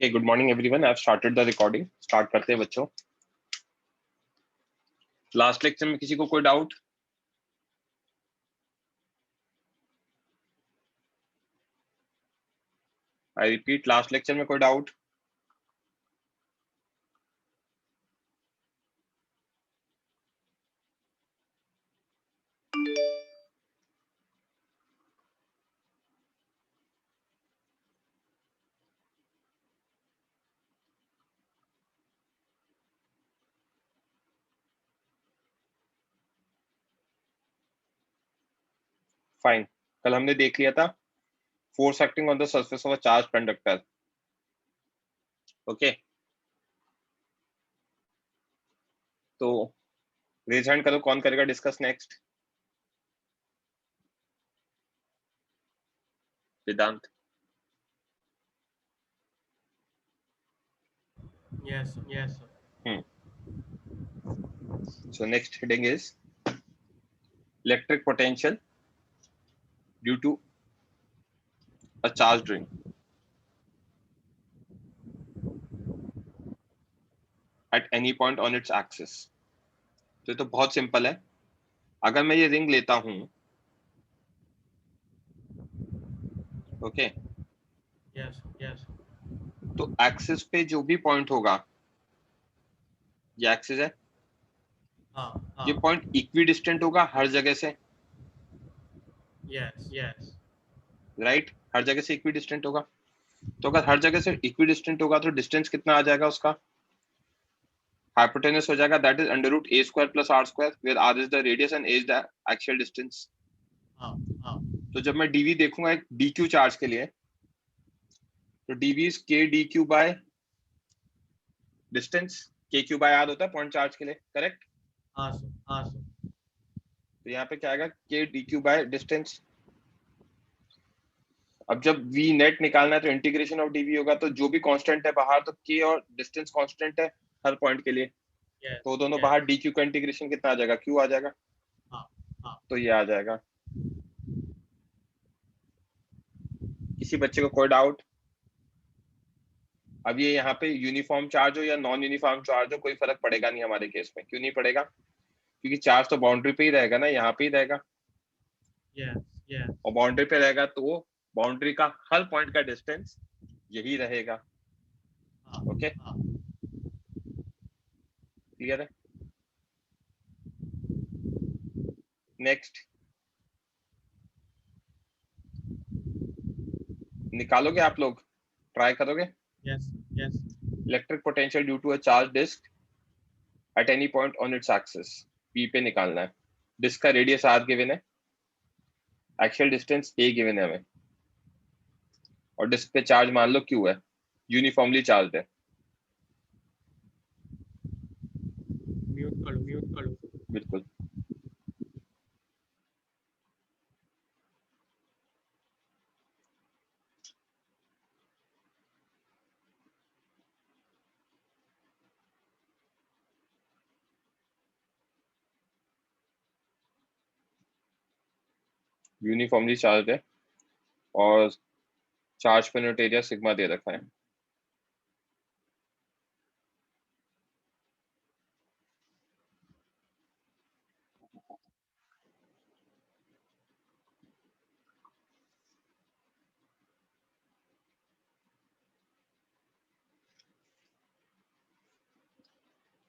Okay, good morning everyone. I've started the recording. Start करते हैं बच्चों. Last lecture में किसी को कोई doubt? I repeat, last lecture में कोई doubt? Fine. कल हमने देख लिया था force acting on the surface of a charged conductor. Okay. तो raise hand करो, कौन करेगा discuss next? Vedant. Yes, sir. Yes, sir. So next heading is electric potential due to a charged ring at any point on its axis. तो ये तो बहुत simple है. अगर मैं ये रिंग लेता हूं, ओके, Yes, yes. तो एक्सिस पे जो भी पॉइंट होगा, ये एक्सिस है, ये पॉइंट इक्वी डिस्टेंट होगा हर जगह से. Yes, yes. राइट, हर जगह से इक्वी डिस्टेंट होगा. तो अगर हर जगह से इक्वी डिस्टेंट होगा तो डिस्टेंस कितना आ जाएगा उसका? हाइपोटेनस हो जाएगा, that is under root a square plus r square, where r is the radius and a is the actual distance. तो जब मैं dv देखूंगा एक dq चार्ज के लिए, तो dv is k dq by distance. kq by r होता है पॉइंट चार्ज के लिए, करेक्ट? हाँ सर, हाँ सर. तो यहाँ पे क्या आएगा? k dq by distance. अब जब v नेट निकालना है तो इंटीग्रेशन ऑफ dv होगा, तो जो भी कांस्टेंट है बाहर, तो k और डिस्टेंस कांस्टेंट है हर पॉइंट के लिए. Yes, तो दोनों yes. बाहर dq का इंटीग्रेशन कितना आ जाएगा? q आ जाएगा. हाँ. तो ये आ जाएगा. किसी बच्चे को कोई डाउट? अब ये यहाँ पे यूनिफॉर्म चार्ज हो या नॉन यूनिफॉर्म चार्ज हो, कोई फर्क पड़ेगा नहीं हमारे केस में. क्यों नहीं पड़ेगा? क्योंकि चार्ज तो बाउंड्री पे ही रहेगा ना, यहाँ पे ही रहेगा. Yes, yes. और बाउंड्री पे रहेगा तो बाउंड्री का हर पॉइंट का डिस्टेंस यही रहेगा. ओके, क्लियर है? नेक्स्ट निकालोगे आप लोग? ट्राई करोगे? Yes, yes. Electric potential due to a charge disc at any point on its axis. P पे निकालना है. डिस्क का रेडियस r गिवन है, एक्चुअल डिस्टेंस a गिवन है हमें, और डिस्क पे चार्ज मान लो q है, यूनिफॉर्मली चार्ज है. Mute करो. बिल्कुल. यूनिफॉर्मली चार्ज है और चार्ज पेनिट एरिया सिग्मा दे रखा है.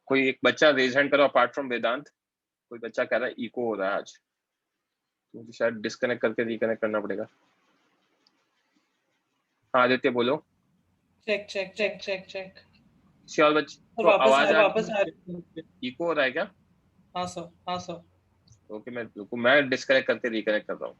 कोई एक बच्चा रेज हैंड करो अपार्ट फ्रॉम वेदांत. कोई बच्चा कह रहा है इको हो रहा है आज, तो मुझे शायद डिस्कनेक्ट करके रिकनेक्ट करना पड़ेगा. हाँ आदित्य बोलो. चेक किसी और बच्चे तो आवाज वापस आ इको हो रहा है क्या? हाँ सर. ओके, मैं डिस्कनेक्ट करके रिकनेक्ट कर रहा हूँ.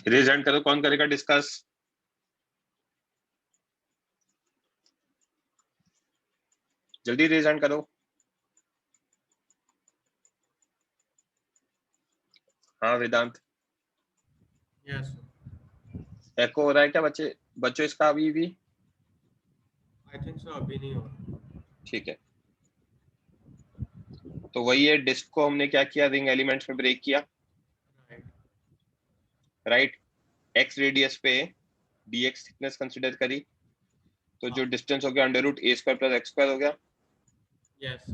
रेज हैंड करो, कौन करेगा डिस्कस? जल्दी रेज हैंड करो। हाँ वेदांत, यस एको हो रहा है क्या बच्चे बच्चों इसका अभी भी? आई थिंक सो अभी नहीं हो रहा। ठीक है, तो वही है, डिस्क को हमने क्या किया, रिंग एलिमेंट्स में ब्रेक किया, राइट राइट। एक्स रेडियस पे dx थिकनेस कंसिडर करी, तो जो डिस्टेंस हो गया अंडर रूट ए स्क्वायर प्लस एक्स स्क्वायर हो गया। यस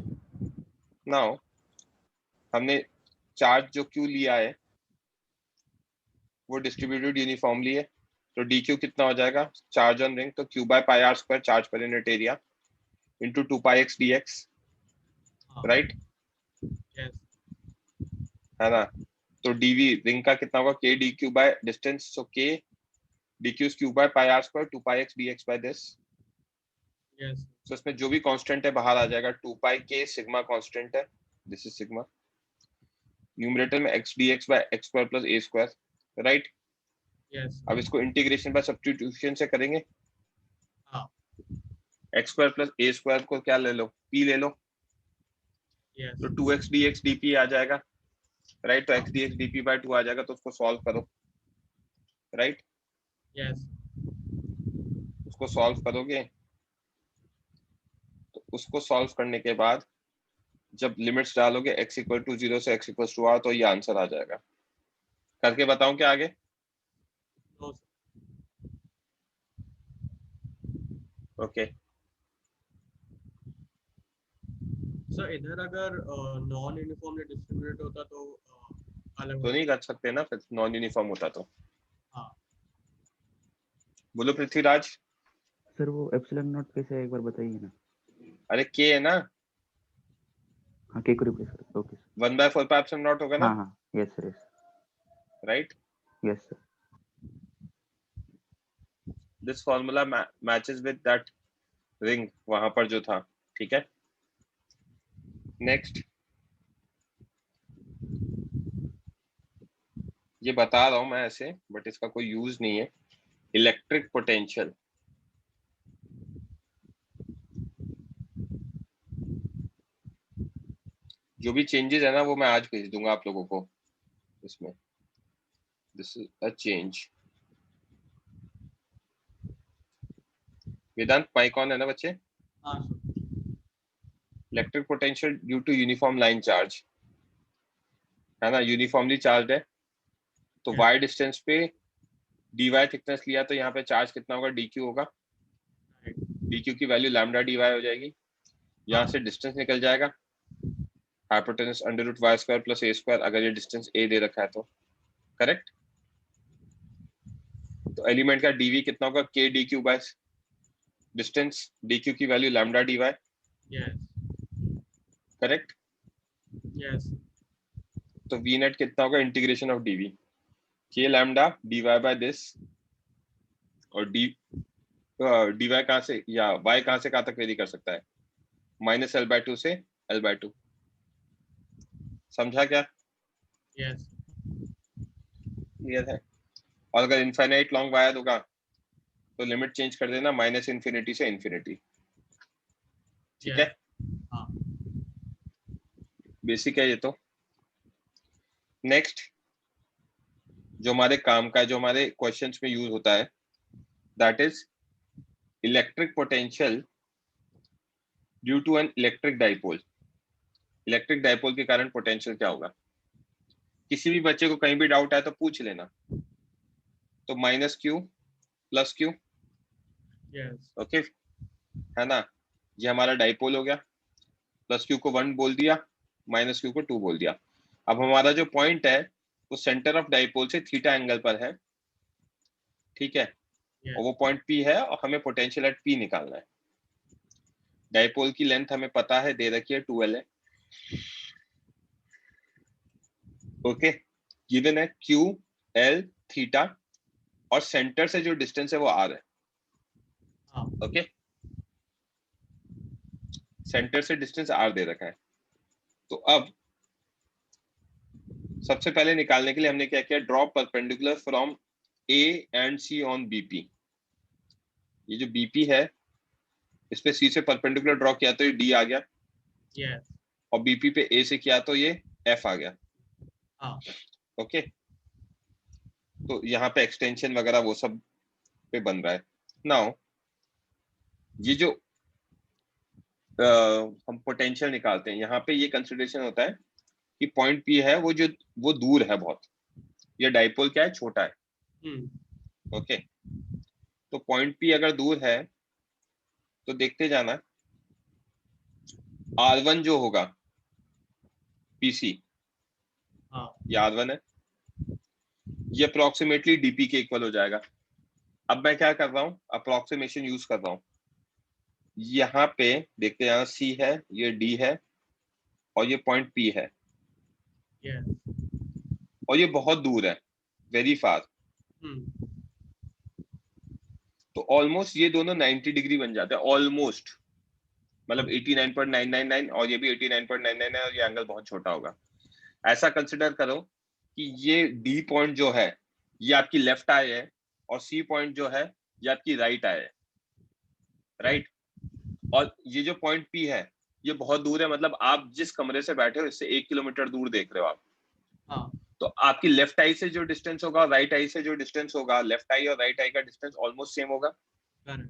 नाउ हमने चार्ज जो q लिया है वो डिस्ट्रीब्यूटेड यूनिफॉर्मली है, तो dq कितना हो जाएगा, चार्ज ऑन रिंग, तो q by pi R square charge per unit area into 2 pi x d x, right, yes है ना। तो dv रिंग का कितना होगा, k dq by distance, so k dq is q by pi R square 2 pi x dx by this. Yes तो इसमें जो भी कांस्टेंट है बाहर आ जाएगा, 2 पाई k सिग्मा कांस्टेंट है, दिस इज सिग्मा, न्यूमरेटर में x dx by x square plus a square, right. Yes अब इसको इंटीग्रेशन बाय सब्स्टिट्यूशन से करेंगे, हाँ x square plus a square को क्या ले लो, p ले लो, यस तो 2x dx dt आ जाएगा, राइट। तो x dx dp बाय 2 आ जाएगा, तो उसको सॉल्व करो, राइट। यस उसको सॉल्व करोगे तो उसको सॉल्व करने के बाद जब लिमिट्स डालोगे x इक्वल टू 0 से x इक्वल टू r, तो ये आंसर आ जाएगा। करके बताऊं क्या आगे? नो ओके, सर इधर अगर नॉन यूनिफॉर्मली डिस्ट्रीब्यूटेड होता तो अलग तो होता। नहीं कर सकते ना फिर, नॉन यूनिफॉर्म होता तो। हाँ बोलो पृथ्वीराज। सर वो एप्सिलॉन नॉट कैसे है एक बार बताइए ना। अरे के है ना, हाँ के को रिप्लेस कर, okay sir. 1/4 pi epsilon not होगा ना, हाँ हाँ yes sir, yes right. Yes sir. This formula matches with that ring वहां पर जो था, ठीक है। नेक्स्ट, ये बता रहा हूं मैं ऐसे, बट इसका कोई यूज नहीं है। इलेक्ट्रिक पोटेंशियल, जो भी चेंजेस है ना वो मैं आज भेज दूंगा आप लोगों को इसमें। This is a change. Vedant mike on है ना बच्चे? हाँ sir electric potential due to uniform line charge, है ना, यूनिफॉर्मली चार्ज है, तो Yes. y डिस्टेंस पे dy थिकनेस लिया, तो यहाँ पे चार्ज कितना होगा, dq होगा, राइट dq की वैल्यू लैम्डा dy हो जाएगी, यहाँ से डिस्टेंस निकल जाएगा, hypotenuse under root y square plus a square, अगर ये डिस्टेंस a दे रखा है तो, करेक्ट। तो एलिमेंट का dv कितना होगा, k dq by distance, dq की value lambda dy, yes correct. Yes तो v नेट कितना होगा, integration of dv, k lambda dy by this, और dy कहाँ से या y कहाँ से कहाँ तक वेरी कर सकता है, -l/2 से l/2, समझा क्या? यस क्लियर है। और अगर इनफाइनाइट लॉन्ग वायर होगा तो लिमिट चेंज कर देना, -इन्फिनिटी से इन्फिनिटी, ठीक है। हाँ बेसिक है ये तो। नेक्स्ट, जो हमारे काम का है, जो हमारे क्वेश्चंस में यूज होता है, that is electric potential due to an electric dipole. Electric dipole के कारण पोटेंशियल क्या होगा? किसी भी बच्चे को कहीं भी डाउट आए तो पूछ लेना। तो -q + q, यस ओके, है ना, ये हमारा डाइपोल हो गया, +q को 1 बोल दिया, -q को 2 बोल दिया। अब हमारा जो पॉइंट है वो सेंटर ऑफ डाइपोल से थीटा एंगल पर है, ठीक है, और वो पॉइंट P है, और हमें पोटेंशियल एट P निकालना है। डाइपोल की लेंथ हमें पता है, दे रखी है 2l है, ओके, गिवन है Q L थीटा, और सेंटर से जो डिस्टेंस है वो R है, हाँ ओके, सेंटर से डिस्टेंस R दे रखा है। तो अब सबसे पहले निकालने के लिए हमने क्या किया, draw perpendicular from A and C on BP। ये जो BP है इस पे C से परपेंडिकुलर ड्रॉ किया तो ये D आ गया, yes, और BP पे A से किया तो ये F आ गया। हाँ, ओके, तो यहाँ पे एक्सटेंशन वगैरह वो सब पे बन रहा है। नाउ ये जो हम पोटेंशियल निकालते हैं, यहाँ पे ये कंसिडरेशन होता है कि पॉइंट P है वो दूर है बहुत, ये डाइपोल क्या है, छोटा है। ओके, तो पॉइंट P अगर दूर है तो देखते जाना R1 जो होगा PC, हाँ, ये R1 है, ये अप्रोक्सीमेटली DP के इक्वल हो जाएगा। अब मैं क्या कर रहा हूँ, अप्रोक्सीमेशन यूज कर रहा हूँ। यहाँ पे देखते जाना C है, ये D है, और ये पॉइंट P है, yes, और ये बहुत दूर है, वेरी फार। तो ऑलमोस्ट ये दोनों 90 डिग्री बन जाते हैं, ऑलमोस्ट, मतलब 89.999 और ये भी 89.999, और ये एंगल बहुत छोटा होगा। ऐसा कंसिडर करो कि ये D पॉइंट जो है ये आपकी लेफ्ट आई है, और C पॉइंट जो है ये आपकी राइट आई है, राइट। और ये जो पॉइंट P है ये बहुत दूर है, मतलब आप जिस कमरे से बैठे हो इससे 1 किलोमीटर दूर देख रहे हो आप। हाँ, तो आपकी लेफ्ट आई से जो डिस्टेंस होगा, राइट आई से जो डिस्टेंस होगा, लेफ्ट आई और राइट आई का डिस्टेंस ऑलमोस्ट सेम होगा, correct,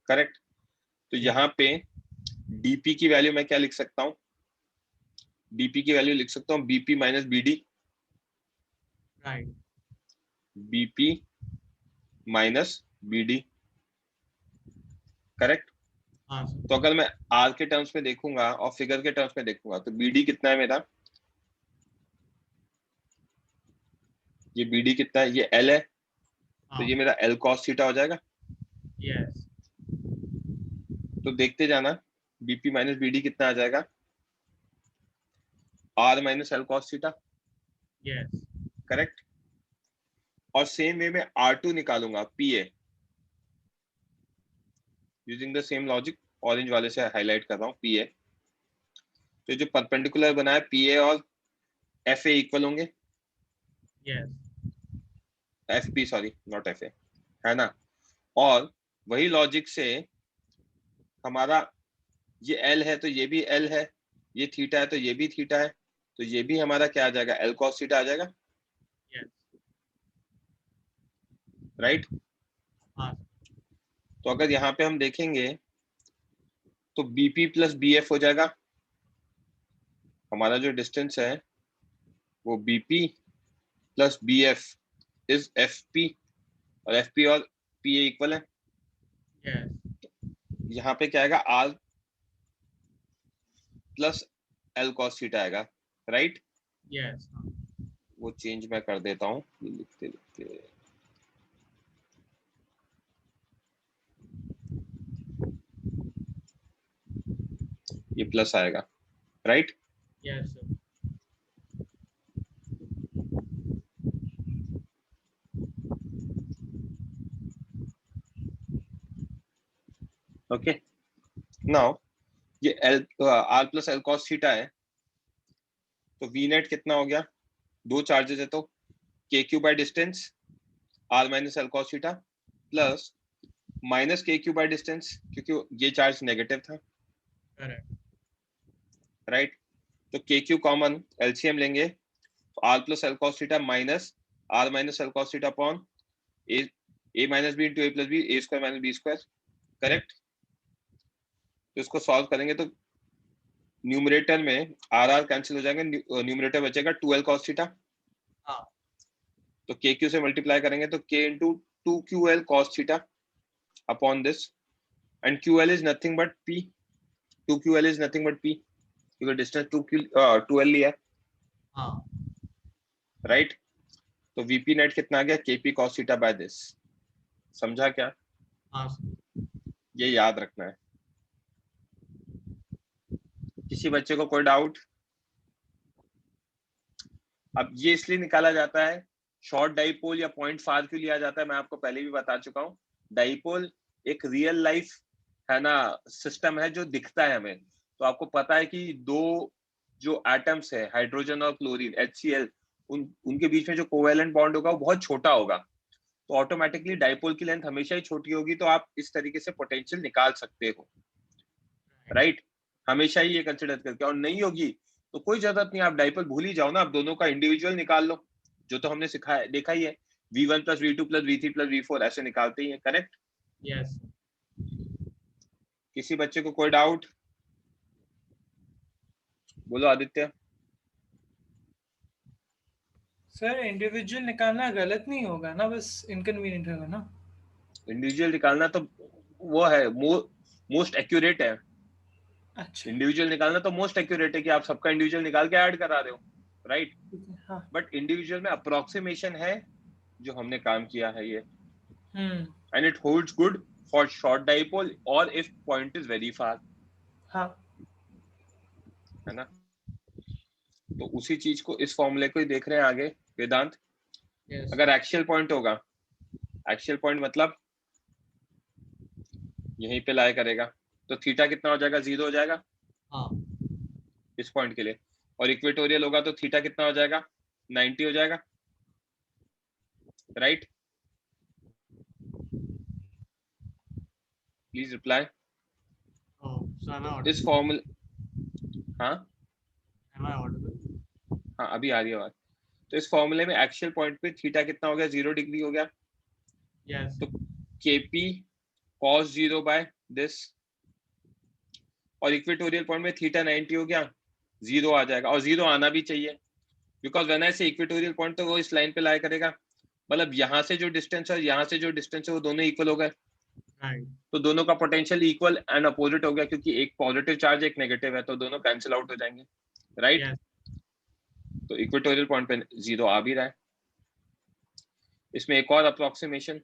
करेक्ट। तो यहाँ पे DP की वैल्यू मैं क्या लिख सकता हूँ, DP की वैल्यू लिख सकता हूँ BP minus BD, right, BP minus BD, correct. हाँ सर, तो अगर मैं R के टर्म्स में देखूंगा और फिगर के टर्म्स में देखूंगा तो BD कितना है मेरा, ये BD कितना है, ये L है, तो हाँ, ये मेरा L cos थीटा हो जाएगा। yes, तो देखते जाना BP माइनस BD कितना आ जाएगा, R minus L cos theta, yes, correct. और सेम वे में R2 निकालूंगा PA, using the same logic, orange वाले से हाईलाइट कर रहा हूँ PA। तो जो परपेंडिकुलर बना है PA और FA इक्वल होंगे, yes, FP sorry not FA, है ना। और वही लॉजिक से हमारा ये L है तो ये भी L है, ये थीटा है तो ये भी थीटा है, तो ये भी हमारा क्या आ जाएगा, L cos थीटा आ जाएगा, yes, राइट। हाँ, तो अगर यहाँ पे हम देखेंगे तो BP प्लस BF हो जाएगा, हमारा जो डिस्टेंस है वो BP plus BF is FP, और FP और PA इक्वल है। yes, यहाँ पे क्या आएगा, R plus L cos theta आएगा, राइट। yes, हाँ, वो चेंज मैं कर देता हूँ, लिखते लिखते ये प्लस आएगा, right. yes, sir, okay, now ये R plus L cos theta है, तो V नेट कितना हो गया, दो चार्जेस है तो KQ by distance R minus L cos theta plus minus KQ by distance, क्योंकि ये चार्ज नेगेटिव था, correct, राइट। तो KQ कॉमन LCM लेंगे तो R plus L cos theta minus R minus L cos theta upon A minus B into A plus B, A square minus B square, correct. तो इसको solve करेंगे तो numerator में R cancel हो जाएंगे, numerator बचेगा 2L cos थीटा, हाँ, तो KQ से मल्टीप्लाई करेंगे तो K into 2QL cos theta upon this, and QL is nothing but P, 2QL is nothing but P, क्योंकि डिस्टेंस 2L लिया, हाँ, राइट। तो VP नेट कितना आ गया, KP cos theta by this, समझा क्या, हाँ सर, ये याद रखना है। किसी बच्चे को कोई डाउट? अब ये इसलिए निकाला जाता है, शॉर्ट डाइपोल या पॉइंट फार क्यों लिया जाता है, मैं आपको पहले भी बता चुका हूँ। डाइपोल एक रियल लाइफ है ना सिस्टम है जो दिखता है हमें, तो आपको पता है कि दो जो एटम्स है हाइड्रोजन और क्लोरीन HCl, उनके बीच में जो कोवेलेंट बॉन्ड होगा वो बहुत छोटा होगा, तो ऑटोमेटिकली डाइपोल की लेंथ हमेशा ही छोटी होगी, तो आप इस तरीके से पोटेंशियल निकाल सकते हो, राइट? हमेशा ही ये कंसिडर करके, और नहीं होगी तो कोई जरूरत नहीं, आप डाइपोल भूल ही जाओ ना, आप दोनों का इंडिविजुअल निकाल लो, जो तो हमने सिखाया देखा ही है, v1 plus v2 plus v3 plus v4 ऐसे निकालते ही है, करेक्ट? यस किसी बच्चे को कोई डाउट? बोलो आदित्य। सर इंडिविजुअल निकालना गलत नहीं होगा ना, बस इनकन्वीनियंट होगा ना। इंडिविजुअल निकालना तो वो है मोस्ट एक्यूरेट है, अच्छा इंडिविजुअल निकालना तो मोस्ट एक्यूरेट है कि आप सबका इंडिविजुअल निकाल के ऐड करा रहे हो, राइट? ठीक है, हाँ। बट इंडिविजुअल में अप्रोक्सीमेशन है जो हमने काम किया है ये, and it holds good for short dipole और if point is very far, हाँ है ना? तो उसी चीज को, इस फॉर्मूले को ही देख रहे हैं आगे वेदांत। यस अगर एक्सियल पॉइंट होगा, एक्सियल पॉइंट मतलब यहीं पे लाया करेगा, तो थीटा कितना हो जाएगा? 0 हो जाएगा हाँ इस पॉइंट के लिए, और इक्वेटोरियल होगा तो थीटा कितना हो जाएगा? 90 हो जाएगा, right? Please reply. so am I इस audible? फॉर्मूले, हाँ Am I audible? हाँ अभी आ रही है बात। तो इस फॉर्मूले में एक्सियल पॉइंट पे थीटा कितना हो गया? 0 डिग्री हो गया, Yes तो kp cos 0 बाय दिस, और इक्वेटोरियल पॉइंट में थीटा 90 हो गया, 0 आ जाएगा, और 0 आना भी चाहिए, बिकॉज व्हेन आई से इक्वेटोरियल पॉइंट तो वो इस लाइन पे लाया करेगा, मतलब यहाँ से जो डिस्टेंस है यहाँ से जो डिस्टेंस है वो दोनों इक्वल हो गए, right तो दोनों का पोटेंशियल इक्वल एंड अपोजिट हो गया, क्योंकि एक पॉजिटिव चार्ज एक नेगेटिव है, तो दोनों कैंसिल आउट हो जाएंगे, राइट? yes तो इक्वेटोरियल पॉइंट पे 0 आ भी रहा है। इसमें एक और अप्रोक्सीमेशन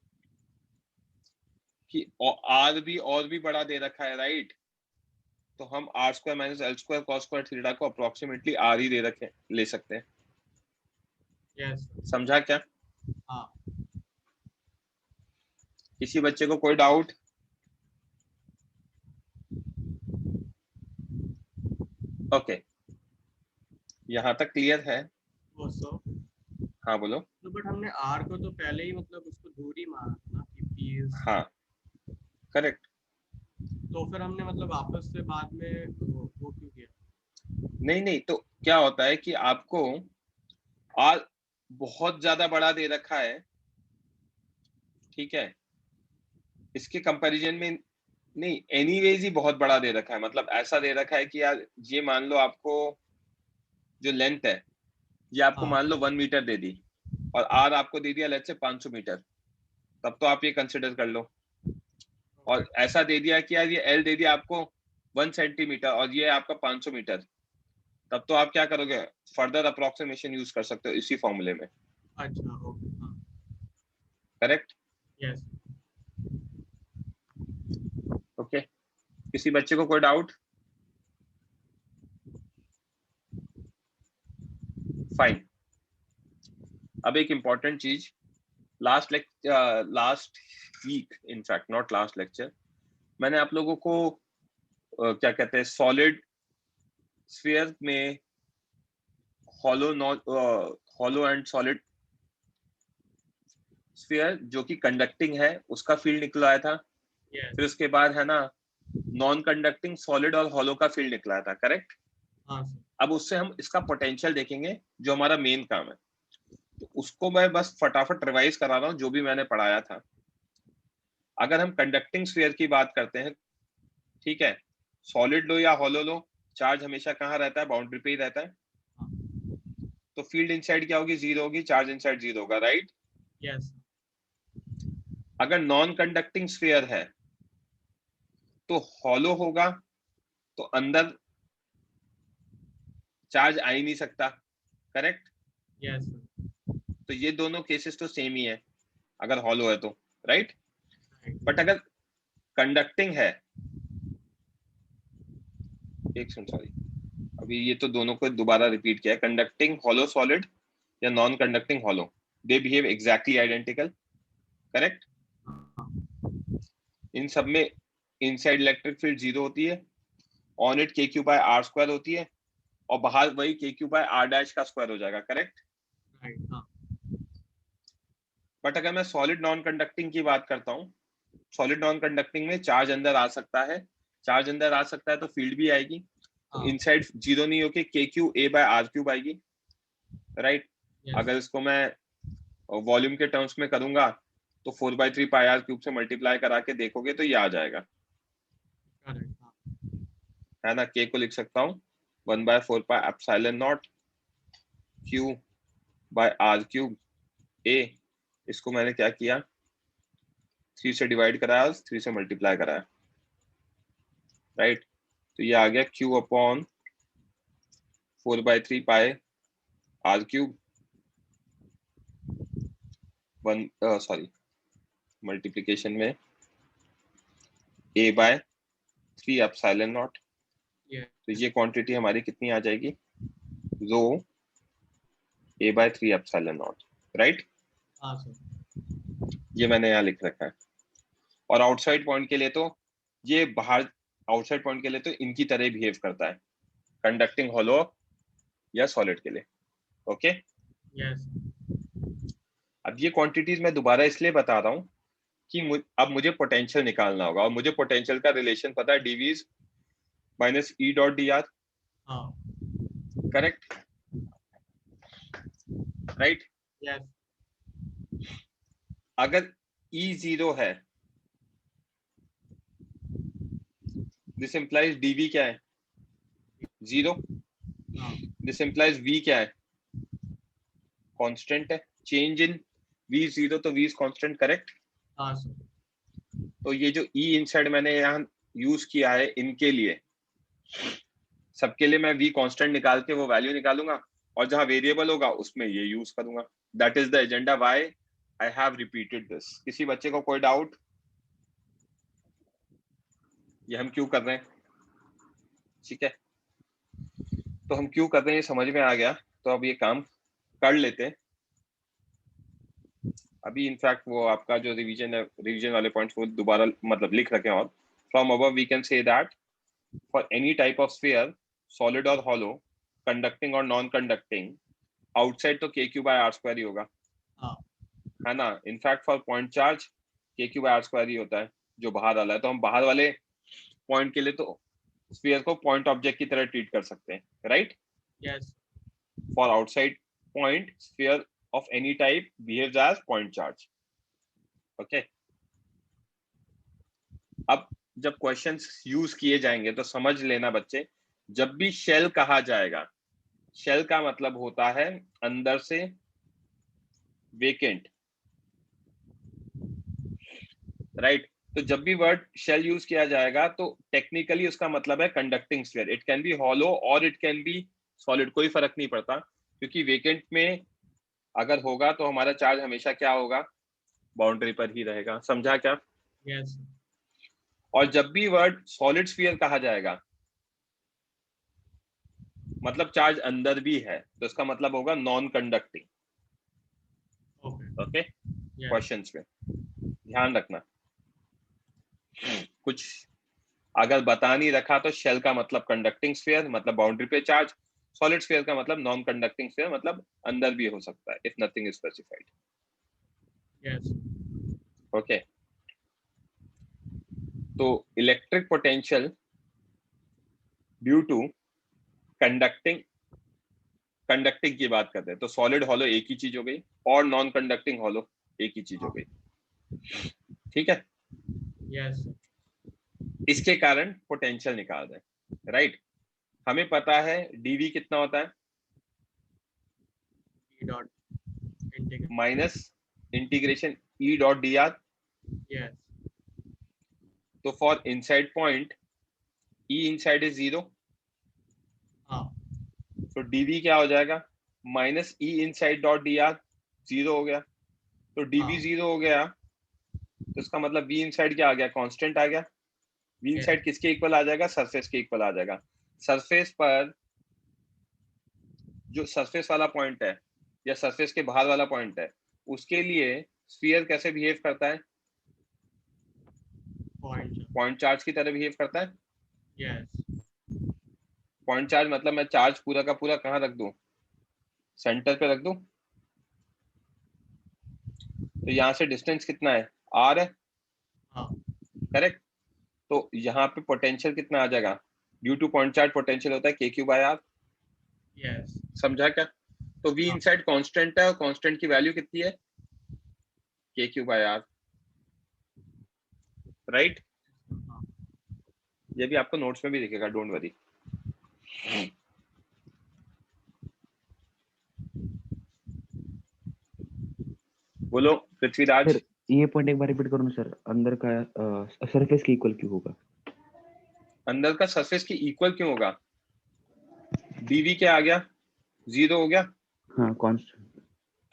कि आर भी और भी बड़ा दे रखा है, राइट? तो हम R square minus L square cos square theta को अप्रोक्सीमेटली आर ही दे रखे ले सकते हैं, yes समझा क्या? हाँ किसी बच्चे को कोई डाउट? ओके यहाँ तक क्लियर है? so हाँ बोलो। तो बट हमने R को तो पहले ही मतलब उसको दूरी माना था ना कि P is, हाँ करेक्ट। तो फिर हमने मतलब वापस से बाद में वो क्यों किया? नहीं तो क्या होता है कि आपको आर बहुत ज्यादा बड़ा दे रखा है, ठीक है, इसके कंपैरिजन में नहीं, एनीवेज ही बहुत बड़ा दे रखा है, मतलब ऐसा दे रखा है कि यार ये मान लो आपको जो लेंथ है ये आपको हाँ मान लो 1 मीटर दे दी, और आर आपको दे दिया लेट्स से 500 मीटर, तब तो आप ये कंसिडर कर लो, और ऐसा दे दिया कि यार ये एल दे दिया आपको 1 सेंटीमीटर और ये आपका 500 मीटर, तब तो आप क्या करोगे? फर्दर अप्रोक्सीमेशन यूज कर सकते हो इसी फॉर्मूले में, अच्छा ओके हाँ करेक्ट? यस ओके किसी बच्चे को कोई डाउट? फाइन। अब एक इंपॉर्टेंट चीज, last week, in fact not last lecture, मैंने आप लोगों को क्या कहते हैं सॉलिड स्फीयर में हॉलो एंड सॉलिड स्फीयर जो कि कंडक्टिंग है उसका फील्ड निकलाया था, यस फिर उसके बाद है ना नॉन कंडक्टिंग सॉलिड और हॉलो का फील्ड निकला था, करेक्ट? हाँ सर अब उससे हम इसका पोटेंशियल देखेंगे जो हमारा मेन काम है, तो उसको मैं बस फटाफट रिवाइज करा रहा हूँ जो भी मैंने पढ़ाया था। अगर हम कंडक्टिंग स्फीयर की बात करते हैं, ठीक है, सॉलिड लो या हॉलो लो, चार्ज हमेशा कहाँ रहता है? बाउंड्री पे ही रहता है, तो फील्ड इनसाइड क्या होगी? 0 होगी, चार्ज इनसाइड 0 होगा, राइट? यस अगर नॉन कंडक्टिंग स्फीयर है तो हॉलो होगा, तो अंदर चार्ज आ ही नहीं सकता, करेक्ट? यस तो ये दोनों केसेस तो सेम ही है अगर हॉलो है तो, राइट? बट अगर कंडक्टिंग है, एक सेकंड सॉरी, अभी ये तो दोनों को दोबारा रिपीट किया है, कंडक्टिंग हॉलो सॉलिड या non conducting hollow, they behave exactly identical, correct? इन सब में इनसाइड इलेक्ट्रिक फील्ड 0 होती है, on it K Q by R square होती है, और बाहर वही K Q by R dash का स्क्वायर हो जाएगा, करेक्ट? राइट, हाँ, बट अगर मैं सॉलिड नॉन कंडक्टिंग की बात करता हूँ, सॉलिड नॉन कंडक्टिंग में चार्ज अंदर आ सकता है, चार्ज अंदर आ सकता है तो फील्ड भी आएगी, तो हाँ, इनसाइड जीरो नहीं होके K Q A by R cube आएगी, राइट। yes, अगर इसको मैं वॉल्यूम के टर्म्स में करूंगा तो 4/3 पाई आर क्यूब से मल्टीप्लाई करा के देखोगे तो ये आ जाएगा, correct, हाँ, है ना। के को लिख सकता हूँ 1/4 pi epsilon not Q by R cube A, इसको मैंने क्या किया, 3 से डिवाइड कराया, 3 से मल्टीप्लाई कराया, राइट। तो ये आ गया Q upon 4/3 pi R cube sorry multiplication में a by 3 epsilon nought, yes, तो ये क्वांटिटी हमारी कितनी आ जाएगी, rho a by 3 epsilon nought, right. हाँ सर, ये मैंने यहाँ लिख रखा है। और आउटसाइड पॉइंट के लिए तो ये बाहर, आउटसाइड पॉइंट के लिए तो इनकी तरह बिहेव करता है, कंडक्टिंग हॉलो या सॉलिड के लिए, ओके। yes, अब ये क्वांटिटीज मैं दोबारा इसलिए बता रहा हूँ कि अब मुझे पोटेंशियल निकालना होगा, और मुझे पोटेंशियल का रिलेशन पता है, dv माइनस ई डॉट डी आर, हाँ, करेक्ट, राइट। yes, अगर ई जीरो है, दिस इंप्लाइज dv क्या है, जीरो, हाँ, दिस इंप्लाइज v क्या है, कांस्टेंट है, चेंज इन v जीरो, तो v इज कांस्टेंट, करेक्ट। हाँ सर, तो ये जो e इनसाइड मैंने यहाँ यूज किया है इनके लिए, सबके लिए मैं v कांस्टेंट निकाल के वो वैल्यू निकालूंगा, और जहां वेरिएबल होगा उसमें ये यूज करूंगा। That is the agenda why I have repeated this. किसी बच्चे को कोई डाउट, ये हम क्यों कर रहे हैं, ठीक है, तो हम क्यों कर रहे हैं ये समझ में आ गया। तो अब ये काम कर लेते हैं अभी। इनफैक्ट वो आपका जो रिवीजन है, रिवीजन वाले पॉइंट्स वो दोबारा मतलब लिख रखे हैं। और from above we can say that for any type of sphere, solid और हॉलो, कंडक्टिंग और नॉन कंडक्टिंग, आउटसाइड तो K Q by R square ही होगा, हाँ, है ना। In fact for point charge K Q by R square ही होता है जो बाहर वाला है। तो हम बाहर वाले पॉइंट के लिए तो स्फीयर को पॉइंट ऑब्जेक्ट की तरह ट्रीट कर सकते हैं, right. yes, for outside point, sphere of any type behaves as point charge, okay। अब जब क्वेश्चंस यूज किए जाएंगे तो समझ लेना बच्चे, जब भी शेल कहा जाएगा, शेल का मतलब होता है अंदर से वेकेंट, राइट। तो जब भी वर्ड शेल यूज किया जाएगा तो टेक्निकली उसका मतलब है conducting sphere. It can be hollow और इट कैन बी सॉलिड, कोई फर्क नहीं पड़ता, क्योंकि वेकेंट में अगर होगा तो हमारा चार्ज हमेशा क्या होगा, बाउंड्री पर ही रहेगा, समझा क्या। yes, और जब भी वर्ड सॉलिड स्फीयर कहा जाएगा, मतलब चार्ज अंदर भी है, तो इसका मतलब होगा non conducting, okay, okay. yes, questions में ध्यान रखना, कुछ अगर बता नहीं रखा तो शेल का मतलब कंडक्टिंग स्फीयर, मतलब बाउंड्री पे चार्ज, सॉलिड स्फीयर का मतलब नॉन कंडक्टिंग स्फीयर, मतलब अंदर भी हो सकता है, if nothing is specified, yes, okay. तो electric potential due to conducting, conducting की बात करते हैं तो सॉलिड हॉलो एक ही चीज हो गई, और नॉन कंडक्टिंग हॉलो एक ही चीज हो गई, ठीक है। yes, इसके कारण पोटेंशियल निकाल दें, राइट। हमें पता है डीवी कितना होता है, e dot integral, minus integration E dot D R. yes, तो for inside point E inside is zero, हाँ, तो डीवी क्या हो जाएगा, minus E inside dot D R, zero हो गया। तो डीवी हाँ, जीरो हो गया, तो इसका मतलब वी इनसाइड क्या आ गया, कांस्टेंट आ गया। वी yes, इनसाइड किसके इक्वल आ जाएगा, सरफेस के इक्वल आ जाएगा। सरफेस पर जो सरफेस वाला पॉइंट है या सरफेस के बाहर वाला पॉइंट है, उसके लिए स्फीयर कैसे बिहेव करता है, point, पॉइंट चार्ज की तरह बिहेव करता है। yes, पॉइंट चार्ज मतलब मैं चार्ज पूरा का पूरा कहाँ रख दूं, सेंटर पे रख दूं, तो यहाँ से डिस्टेंस कितना है, r है, हाँ करेक्ट। तो यहाँ पे पोटेंशियल कितना आ जाएगा, due two point charge potential होता है KQ/R, यस समझा क्या। तो V हाँ। इनसाइड कांस्टेंट है और कांस्टेंट की वैल्यू कितनी है, KQ/R, राइट। हाँ ये भी आपको नोट्स में भी दिखेगा, डोंट वरी। बोलो पृथ्वीराज। सर ये पॉइंट एक बार रिपीट करो ना सर, अंदर का सरफेस के इक्वल क्यों होगा? अंदर का सरफेस की इक्वल क्यों होगा, dv क्या आ गया, 0 हो गया। हाँ कांस्टेंट।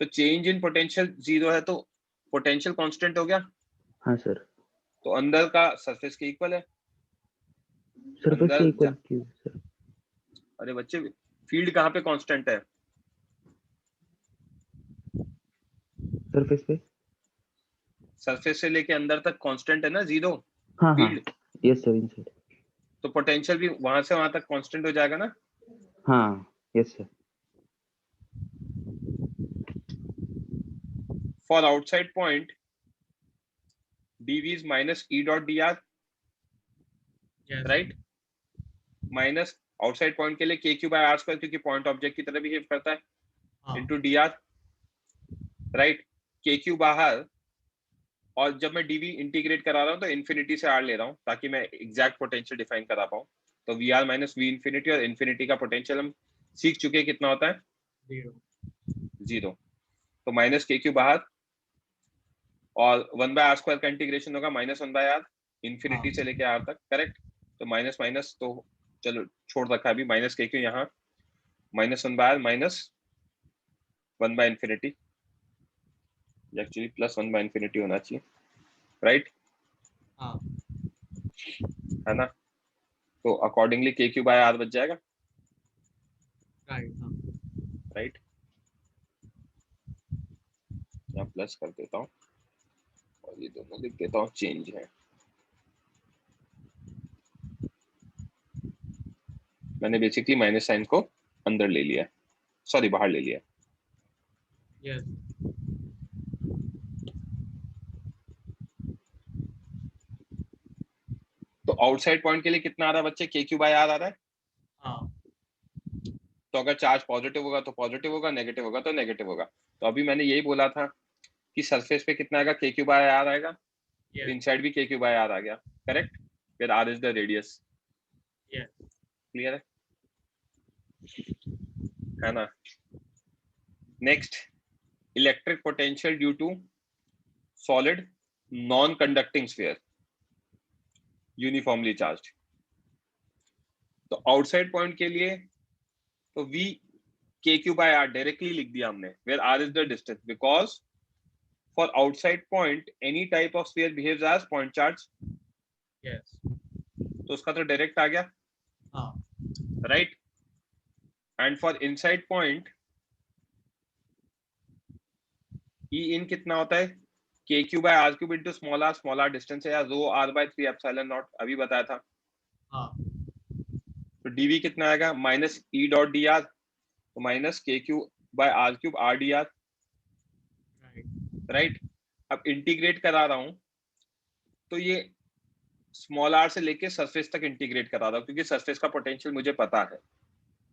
तो चेंज इन पोटेंशियल 0 है तो पोटेंशियल कांस्टेंट हो गया, हाँ सर, तो अंदर का सरफेस के इक्वल है। सरफेस अंदर के इक्वल क्यों सर? अरे बच्चे, फील्ड कहाँ पे कांस्टेंट है, सरफेस पे। सरफेस से लेके अंदर तक कांस्टेंट है ना 0 हाँ हाँ, फील्ड। Yes sir, inside. तो पोटेंशियल भी वहां से वहां तक कांस्टेंट हो जाएगा ना। हाँ yes sir. For outside point dv is minus e dot dr, yes right. Minus outside point के लिए KQ/R², क्योंकि पॉइंट ऑब्जेक्ट की तरह बिहेव करता है, हाँ इनटू dr, राइट। KQ बाहर, और जब मैं dv इंटीग्रेट करा रहा हूँ तो इन्फिनिटी से r ले रहा हूँ ताकि मैं एग्जैक्ट पोटेंशियल डिफाइन करा पाऊँ। तो vr माइनस v इंफिनिटी, और इन्फिनिटी का पोटेंशियल हम सीख चुके हैं कितना होता है, 0। तो माइनस KQ बाहर, और 1/r² का इंटीग्रेशन होगा -1/r, इन्फिनिटी हाँ। से लेके r तक, करेक्ट। तो माइनस माइनस तो चलो छोड़ रखा है अभी, माइनस KQ यहाँ, -1/r माइनस 1/∞, एक्चुअली +1/∞ होना चाहिए, राइट, हाँ है ना। तो अकॉर्डिंगली KQ/R बच जाएगा, राइट हाँ राइट। यहाँ प्लस कर देता हूँ और ये दोनों लिख देता हूँ, चेंज है। मैंने बेसिकली माइनस साइन को अंदर ले लिया, सॉरी बाहर ले लिया। यस तो आउटसाइड पॉइंट के लिए कितना आ रहा है बच्चे, KQ/R आ रहा है। हाँ तो अगर चार्ज पॉजिटिव होगा तो पॉजिटिव होगा, नेगेटिव होगा तो नेगेटिव होगा। तो अभी मैंने यही बोला था कि सरफेस पे कितना आएगा, KQ/R आएगा, यस इनसाइड भी KQ/R आ गया, करेक्ट। फिर R is the radius, yes clear है ना। Next, electric potential due to solid non conducting sphere uniformly charged. तो आउटसाइड पॉइंट के लिए तो V KQ/R डायरेक्टली लिख दिया हमने, where R is the distance, because for outside point any type of sphere behaves as point charge. Yes तो उसका तो डायरेक्ट आ गया, हाँ right. And for inside point E in कितना होता है, KQ/R³ into small r distance है, या ρr/3ε0 अभी बताया था। हाँ तो dv कितना आएगा, -E.dr, तो -KQ/R³ RdR, राइट राइट। अब इंटीग्रेट करा रहा हूं तो ये स्मॉल r से लेके सरफेस तक इंटीग्रेट करा रहा हूं, क्योंकि सरफेस का पोटेंशियल मुझे पता है,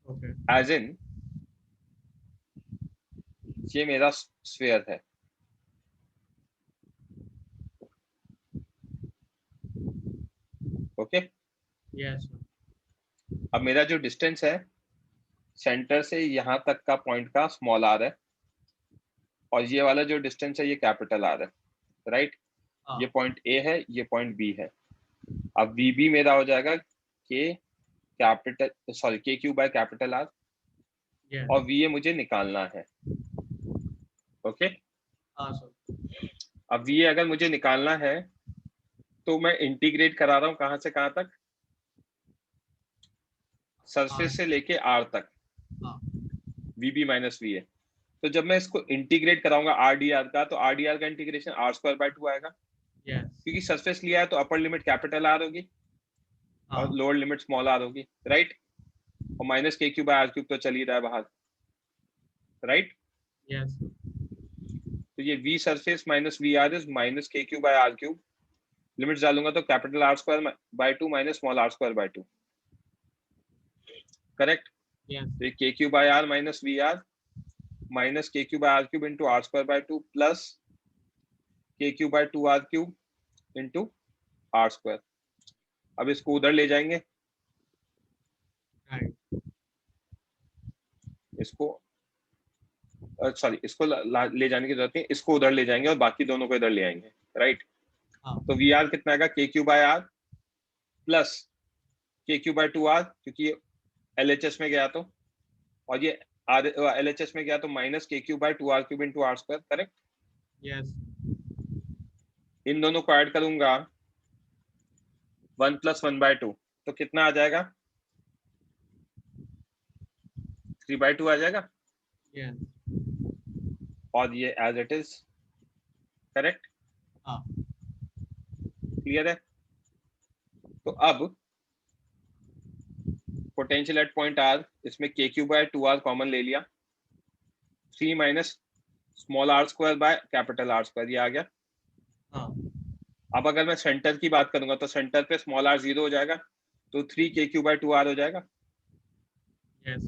ओके एज इन ये मेरा स्फीयर है, ओके। यस अब मेरा जो डिस्टेंस है सेंटर से यहाँ तक का पॉइंट का स्मॉल r है, और ये वाला जो डिस्टेंस है ये कैपिटल R है, राइट। हाँ ये पॉइंट A है, ये पॉइंट B है। अब VB मेरा हो जाएगा KQ/R, यस और VA मुझे निकालना है, ओके। हाँ सर अब VA अगर मुझे निकालना है तो मैं इंटीग्रेट करा रहा हूँ कहाँ से कहाँ तक, सरफेस से लेके R तक, हाँ VB माइनस VA। तो जब मैं इसको इंटीग्रेट कराऊंगा RdR का, तो RdR का इंटीग्रेशन R²/2 आएगा, यस क्योंकि सरफेस लिया है तो अपर लिमिट कैपिटल R होगी हाँ और लोअर लिमिट स्मॉल r होगी, राइट। और माइनस KQ/R³ तो चल ही रहा है बाहर, राइट। यस तो ये v surface minus V R is minus K Q by R cube. Limits डालूंगा तो capital R square by 2 minus small R square by 2, correct. Yes. तो K Q by R minus V R minus K Q by R cube into R square by 2 plus K Q by 2 R cube into R square. अब इसको उधर ले जाएंगे, Right. इसको sorry इसको ले जाने की जरूरत नहीं, इसको उधर ले जाएंगे और बाकी दोनों को इधर ले आएंगे, राइट। हाँ. तो वी आर कितना आएगा, के Q by are plus K Q by 2 are, क्योंकि ये LHS में गया तो, और ये LHS में गया तो minus K Q by 2 R cube into R square, correct. Yes. इन दोनों को ऐड करूंगा 1 प्लस 1 बाय 2, तो कितना आ जाएगा, 3 बाय 2 आ जाएगा, Yes. और ये एज इट इज, करेक्ट। हाँ. क्लियर है। तो अब पोटेंशियल एट पॉइंट आर, इसमें के क्यू बाय 2 आर कॉमन ले लिया, 3 minus small R square by capital R square, ये आ गया। हाँ. अब अगर मैं सेंटर की बात करूंगा तो सेंटर पे स्मॉल आर 0 हो जाएगा, तो 3 के क्यू बाय 2 आर हो जाएगा। Yes.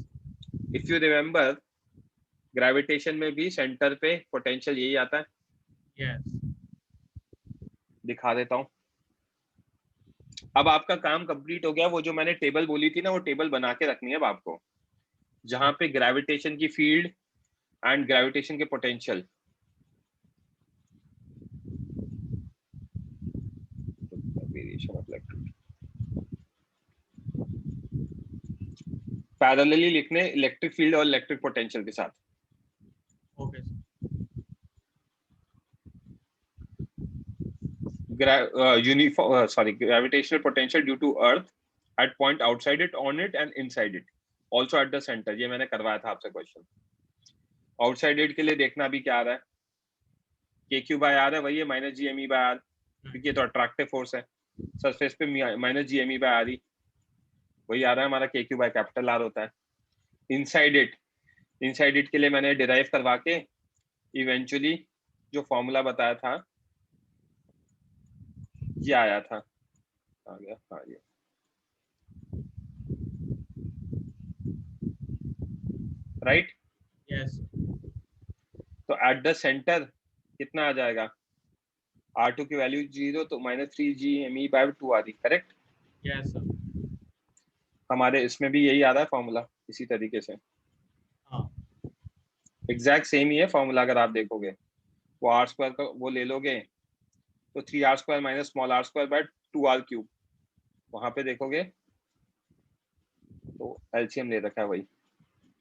If you remember gravitation में भी सेंटर पे पोटेंशियल यही आता है। Yes. दिखा देता हूं। अब आपका काम कंप्लीट हो गया, वो जो मैंने टेबल बोली थी ना, वो टेबल बना के रखनी है अब आपको, जहां पे ग्रेविटेशन की फील्ड एंड ग्रेविटेशन के पोटेंशियल, पैरेलली लिखने इलेक्ट्रिक फील्ड और इलेक्ट्रिक पोटेंशियल के साथ। Okay. Gravitational potential due to Earth at point outside it, on it and inside it, also at the center। ये मैंने करवाया था आपसे क्वेश्चन। आउटसाइड इट के लिए देखना भी क्या आ रहा है, के क्यू बाय आर है, वही है minus G M E by R, क्योंकि ये तो अट्रैक्टिव फोर्स है। सरफेस पे minus G M E by R ही वही आ रहा है हमारा, के क्यू बाय कैपिटल आर होता है। इनसाइड इट के लिए मैंने डिराइव करवा के इवेंचुअली जो फॉर्मूला बताया था ये आया था, आ गया, हाँ ये राइट। Yes. तो एट द सेंटर कितना आ जाएगा, R2 की वैल्यू 0, तो minus 3 G M E by 2 आ रही, करेक्ट। Yes, sir. हमारे इसमें भी यही आ रहा है फॉर्मूला, इसी तरीके से हाँ. एग्जैक्ट सेम ही है फॉर्मूला। अगर आप देखोगे वो आर स्क्वायर का वो ले लोगे तो 3 R square minus small R square by 2 R cube, वहां पे देखोगे तो एलसीएम ले रखा है, वही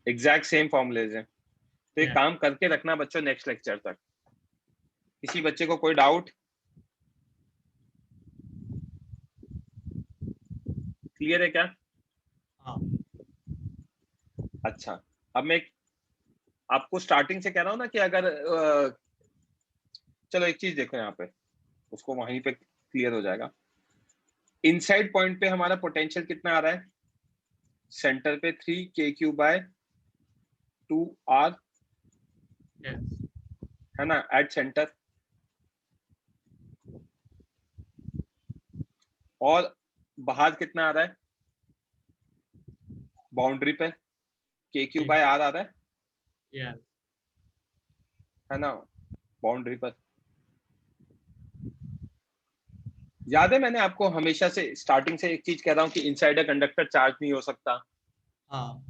एग्जैक्ट सेम फॉर्मूलेज है। तो ये Yeah. काम करके रखना बच्चों नेक्स्ट लेक्चर तक। किसी बच्चे को कोई डाउट, क्लियर है क्या? हाँ. अच्छा, अब मैं आपको स्टार्टिंग से कह रहा हूँ ना कि अगर चलो एक चीज देखो यहाँ पे, उसको वहीं पे क्लियर हो जाएगा। इनसाइड पॉइंट पे हमारा पोटेंशियल कितना आ रहा है, सेंटर पे 3 के क्यू बाय 2 आर Yes. है ना, एट सेंटर। और बाहर कितना आ रहा है, बाउंड्री पे के क्यू बाय आर आ रहा है, Yes. है ना, बाउंड्री पर। याद है मैंने आपको हमेशा से स्टार्टिंग से एक चीज कह रहा हूं कि इनसाइड अ कंडक्टर चार्ज नहीं हो सकता, हाँ.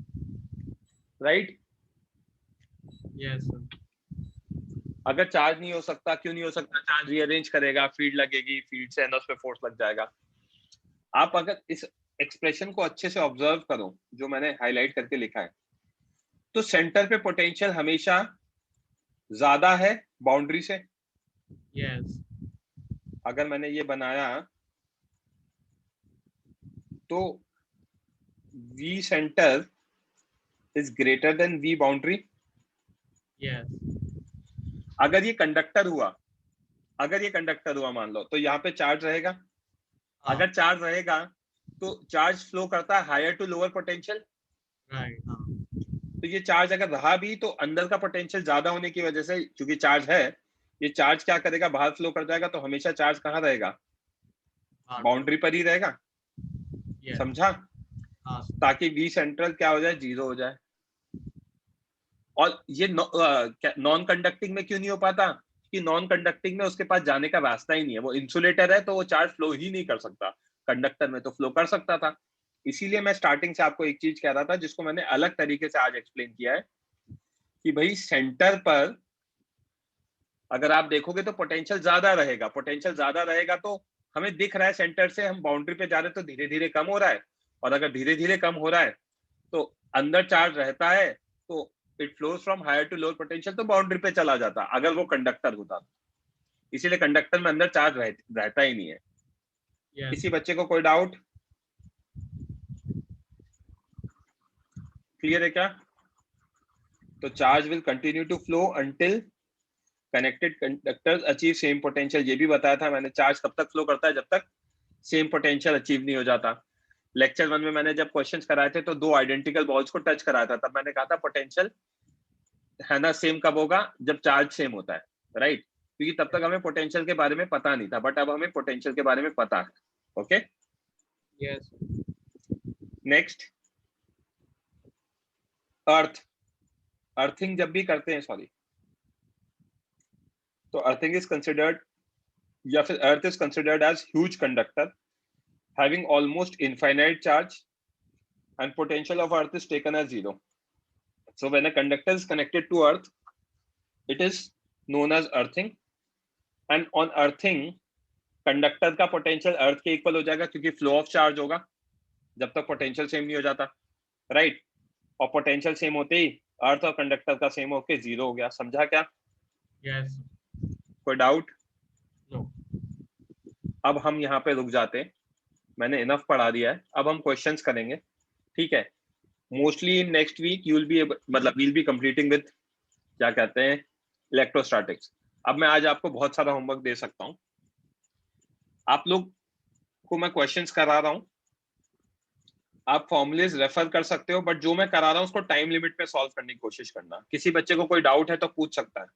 राइट। Yes, sir. अगर चार्ज नहीं हो सकता, क्यों नहीं हो सकता, चार्ज रीअरेंज करेगा, फील्ड लगेगी, फील्ड से उस पे फोर्स लग जाएगा। आप अगर इस एक्सप्रेशन को अच्छे से ऑब्जर्व करो जो मैंने हाईलाइट करके लिखा है, तो सेंटर पे पोटेंशियल हमेशा ज्यादा है बाउंड्री से। Yes. अगर मैंने ये बनाया तो V centre is greater than V boundary. Yes. अगर ये कंडक्टर हुआ मान लो, तो यहाँ पे चार्ज रहेगा। हाँ. अगर चार्ज रहेगा तो चार्ज फ्लो करता है higher to lower potential. Right. हाँ. तो ये चार्ज अगर रहा भी तो अंदर का पोटेंशियल ज्यादा होने की वजह से, क्योंकि चार्ज है, ये चार्ज क्या करेगा, बाहर फ्लो कर जाएगा, तो हमेशा चार्ज कहाँ रहेगा, बाउंड्री पर ही रहेगा। Yes. समझा? हाँ sir. ताकि वी सेंट्रल क्या हो जाए, 0 हो जाए। और ये नॉन कंडक्टिंग में क्यों नहीं हो पाता, कि नॉन कंडक्टिंग में उसके पास जाने का रास्ता ही नहीं है, वो इंसुलेटर है तो वो चार्ज फ्लो ही नहीं कर सकता। कंडक्टर में तो फ्लो कर सकता था। इसीलिए मैं स्टार्टिंग से आपको एक चीज कह रहा था, जिसको मैंने अलग तरीके से आज एक्सप्लेन किया है, कि भाई सेंटर पर अगर आप देखोगे तो पोटेंशियल ज्यादा रहेगा, पोटेंशियल ज्यादा रहेगा तो हमें दिख रहा है सेंटर से हम बाउंड्री पे जा रहे हैं तो धीरे धीरे कम हो रहा है, और अगर धीरे धीरे कम हो रहा है तो अंदर चार्ज रहता है, तो it flows from higher to lower potential, तो बाउंड्री पे चला जाता अगर वो कंडक्टर होता। इसीलिए कंडक्टर में अंदर चार्ज रहता ही नहीं है। Yes. किसी बच्चे को कोई डाउट, क्लियर है क्या? तो charge will continue to flow until connected conductors achieve same potential. ये भी बताया था मैंने, चार्ज तब तक फ्लो करता है जब तक सेम पोटेंशियल अचीव नहीं हो जाता। लेक्चर 1 में मैंने जब क्वेश्चंस कराए थे तो 2 आइडेंटिकल बॉल्स को टच कराया था, तब मैंने कहा था पोटेंशियल है ना सेम कब होगा, जब चार्ज सेम होता है, राइट? क्योंकि तब तक हमें पोटेंशियल के बारे में पता नहीं था, बट अब हमें पोटेंशियल के बारे में पता है। Okay, Yes. नेक्स्ट, अर्थ। अर्थिंग जब भी करते हैं, सॉरी, तो अर्थिंग इज कंसिडर्ड, या फिर earth is considered as huge conductor having almost infinite charge, and potential of earth is taken as 0. So when a conductor is connected to earth, it is known as earthing, and on earthing conductor का potential अर्थ के equal हो जाएगा, क्योंकि flow of charge होगा जब तक potential same नहीं हो जाता, राइट? और पोटेंशियल सेम होते ही अर्थ और कंडक्टर का सेम होके 0 हो गया। समझा क्या? Yes. कोई डाउट? No. अब हम यहाँ पे रुक जाते हैं, मैंने इनफ पढ़ा दिया है, अब हम क्वेश्चंस करेंगे, ठीक है? Mostly in next week you will be, मतलब वील बी कंप्लीटिंग विद, क्या कहते हैं, इलेक्ट्रोस्टैटिक्स। अब मैं आज आपको बहुत सारा होमवर्क दे सकता हूँ, आप लोग को मैं क्वेश्चंस करा रहा हूँ, आप फॉर्मुलेज रेफर कर सकते हो, बट जो मैं करा रहा हूँ उसको टाइम लिमिट पे सॉल्व करने की कोशिश करना। किसी बच्चे को कोई डाउट है तो पूछ सकता है।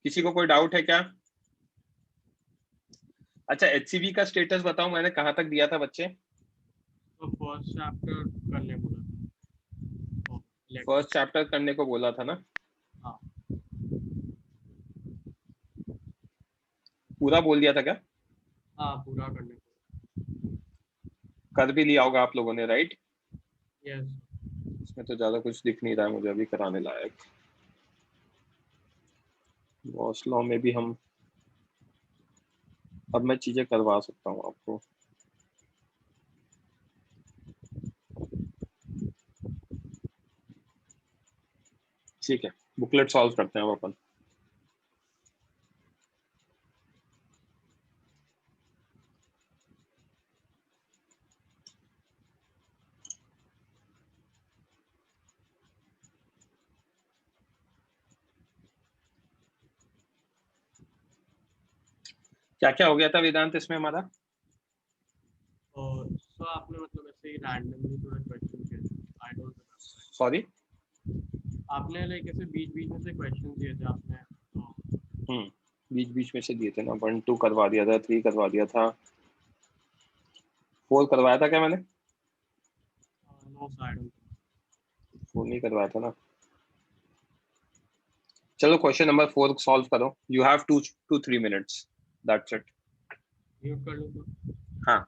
किसी को कोई डाउट है क्या? अच्छा, एचसीवी का स्टेटस बताओ, मैंने कहाँ तक दिया था बच्चे? तो फर्स्ट चैप्टर करने बोला था। फर्स्ट चैप्टर करने को बोला था ना? हाँ। पूरा बोल दिया था क्या? हाँ, पूरा करने को। कर भी लिया होगा आप लोगों ने, राइट? Yes. इसमें तो ज्यादा कुछ दिख नहीं रहा है मुझे अभी कराने लायक। गॉस लॉ में भी हम, अब मैं चीजें करवा सकता हूँ आपको। ठीक है, बुकलेट सॉल्व करते हैं अब अपन। क्या क्या हो गया था वेदांत इसमें हमारा? और सो आपने मतलब ऐसे ही रैंडमली थोड़ा क्वेश्चन किए थे। I don't remember. सॉरी, आपने लाइक ऐसे बीच बीच में से क्वेश्चन दिए थे आपने। बीच बीच में से दिए थे ना। 1 2 करवा दिया था, 3 करवा दिया था, 4 करवाया था क्या मैंने? No sir, I don't. 4 नहीं करवाया था ना। चलो क्वेश्चन नंबर 4 सॉल्व करो। You have 2 to 3 minutes, that's it. Mute कर लो तो। हाँ,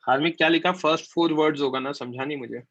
हार्मिक क्या लिखा? फर्स्ट 4 वर्ड्स होगा ना, समझा नहीं मुझे।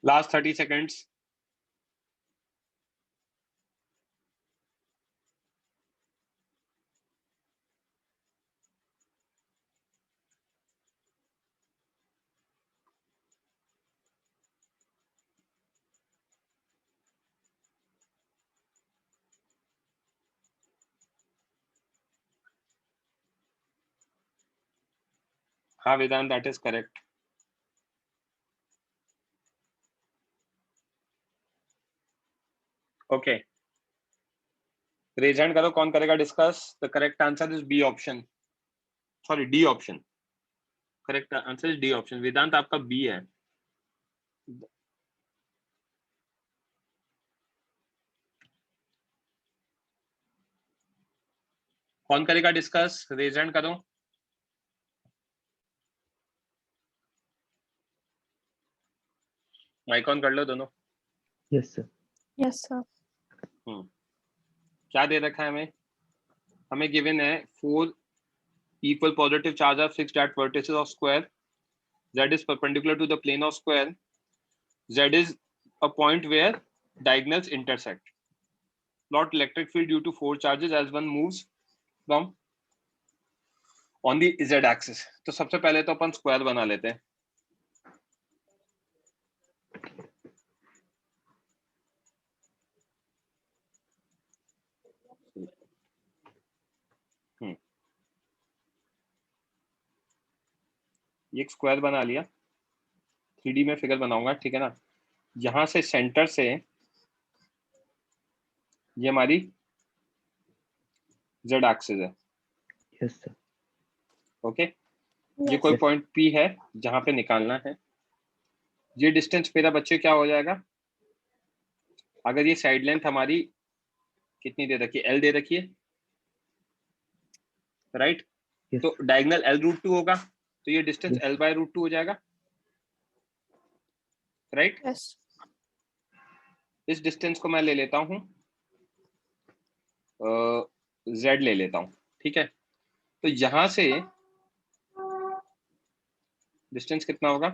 Last 30 seconds. हाँ Vedant, that is correct. Okay, raise hand करो, कौन करेगा discuss? The correct answer is B option, sorry D option. Correct answer is D option. Vedant आपका बी है। कौन करेगा डिस्कस? रेज हैंड करो। माइक ऑन कर लो दोनों। Yes sir. Yes sir. क्या दे रखा है हमें? हमें गिवन है 4 equal positive charge are fixed at vertices of square. Z is perpendicular to the plane of square. Z is a point where diagonals intersect. Plot electric field due to 4 charges as one moves from on the Z axis. तो सबसे पहले तो अपन square बना लेते हैं। ये एक square बना लिया, 3D में फिगर बनाऊंगा, ठीक है ना। यहां से सेंटर से ये हमारी z एक्सिस है, यस सर। ओके। ये कोई Yes. पॉइंट P है जहां पे निकालना है। ये डिस्टेंस मेरा बच्चे क्या हो जाएगा, अगर ये साइड लेंथ हमारी कितनी दे रखी है, L दे रखी है, राइट। Yes. तो डायगोनल L√2 होगा, तो ये डिस्टेंस Yes. L/√2 हो जाएगा, राइट। यस इस डिस्टेंस को मैं ले लेता हूँ Z ले लेता हूँ, ठीक है। तो यहां से डिस्टेंस कितना होगा,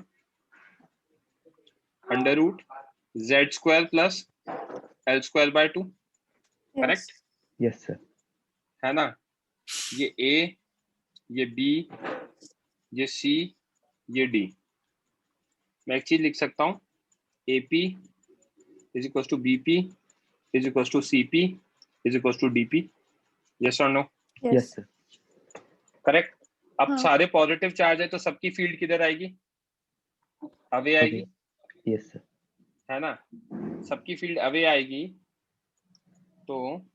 √Z² plus L²/2, correct Yes sir. है ना। ये A, ये B, ये C, ये D। मैं एक चीज लिख सकता हूँ, AP is equal to BP is equal to CP is equal to DP। Yes और नो, Yes sir. करेक्ट। अब हाँ। सारे पॉजिटिव चार्ज है तो सबकी फील्ड किधर आएगी, अवे आएगी, Yes sir. है ना। सबकी फील्ड अवे आएगी, तो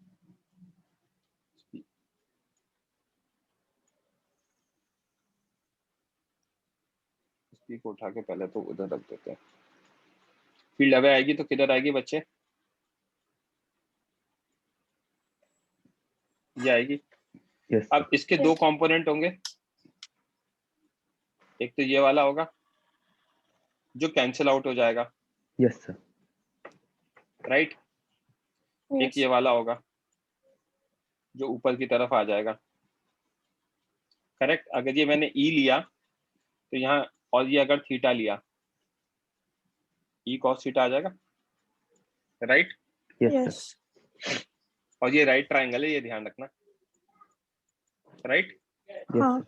को उठा के पहले तो उधर रख देते हैं। फील्ड अवे आएगी तो किधर आएगी बच्चे, ये आएगी। Yes sir. अब इसके दो कंपोनेंट होंगे, एक तो ये वाला होगा जो कैंसिल आउट हो जाएगा, Yes sir. राइट। एक ये वाला होगा जो ऊपर की तरफ आ जाएगा, करेक्ट। अगर ये मैंने E लिया तो यहाँ, और ये अगर थीटा लिया, E cos थीटा आ जाएगा, राइट। Yes sir. यस और ये राइट ट्राइंगल है, ये ध्यान रखना, राइट। Yes हाँ sir.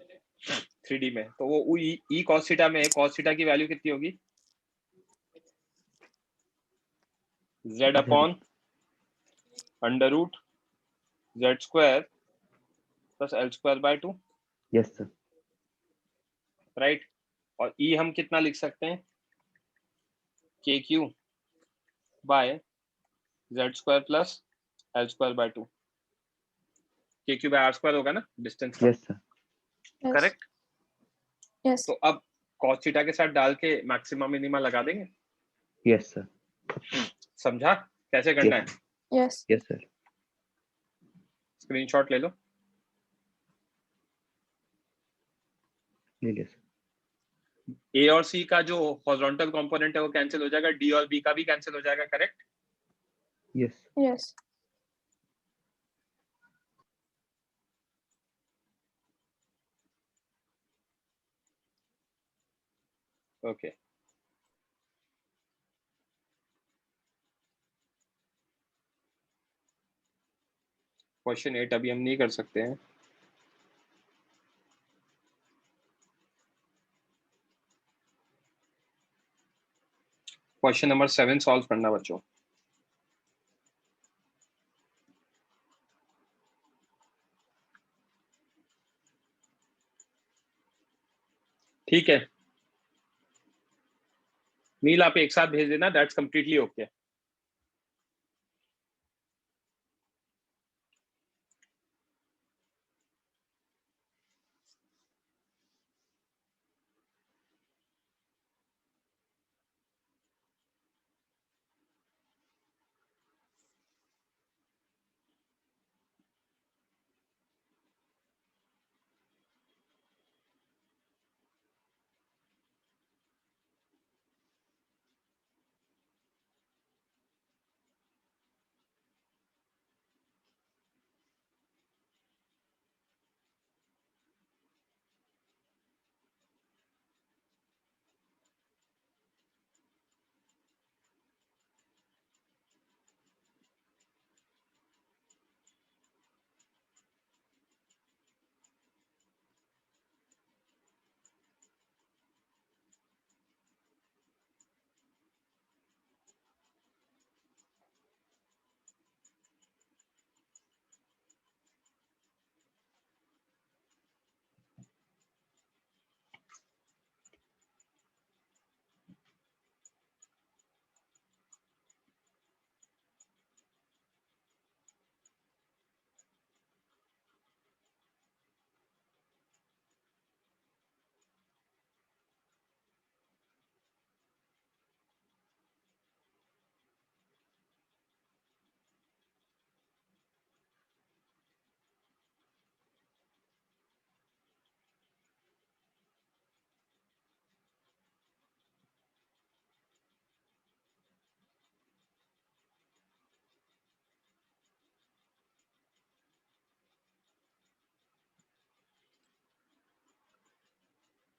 3D में तो वो E cos थीटा में cos थीटा की वैल्यू कितनी होगी, Z upon √Z² plus L²/2, Yes sir. Right. और E हम कितना लिख सकते हैं, KQ by Z² plus L²/2। KQ by R² होगा ना डिस्टेंस का, Yes sir. करेक्ट। यस तो अब cos थीटा के साथ डाल के मैक्सिमा मिनिमा लगा देंगे, Yes sir. समझा कैसे करना है। Yes Yes sir. स्क्रीनशॉट ले लो। ले लिया sir. A और C का जो हॉरिजॉन्टल कंपोनेंट है वो कैंसिल हो जाएगा, D और B का भी कैंसिल हो जाएगा, correct. Yes. Yes okay. Question 8 अभी हम नहीं कर सकते हैं, क्वेश्चन नंबर 7 सॉल्व करना बच्चों। ठीक है, नील आप एक साथ भेज देना, that's completely okay.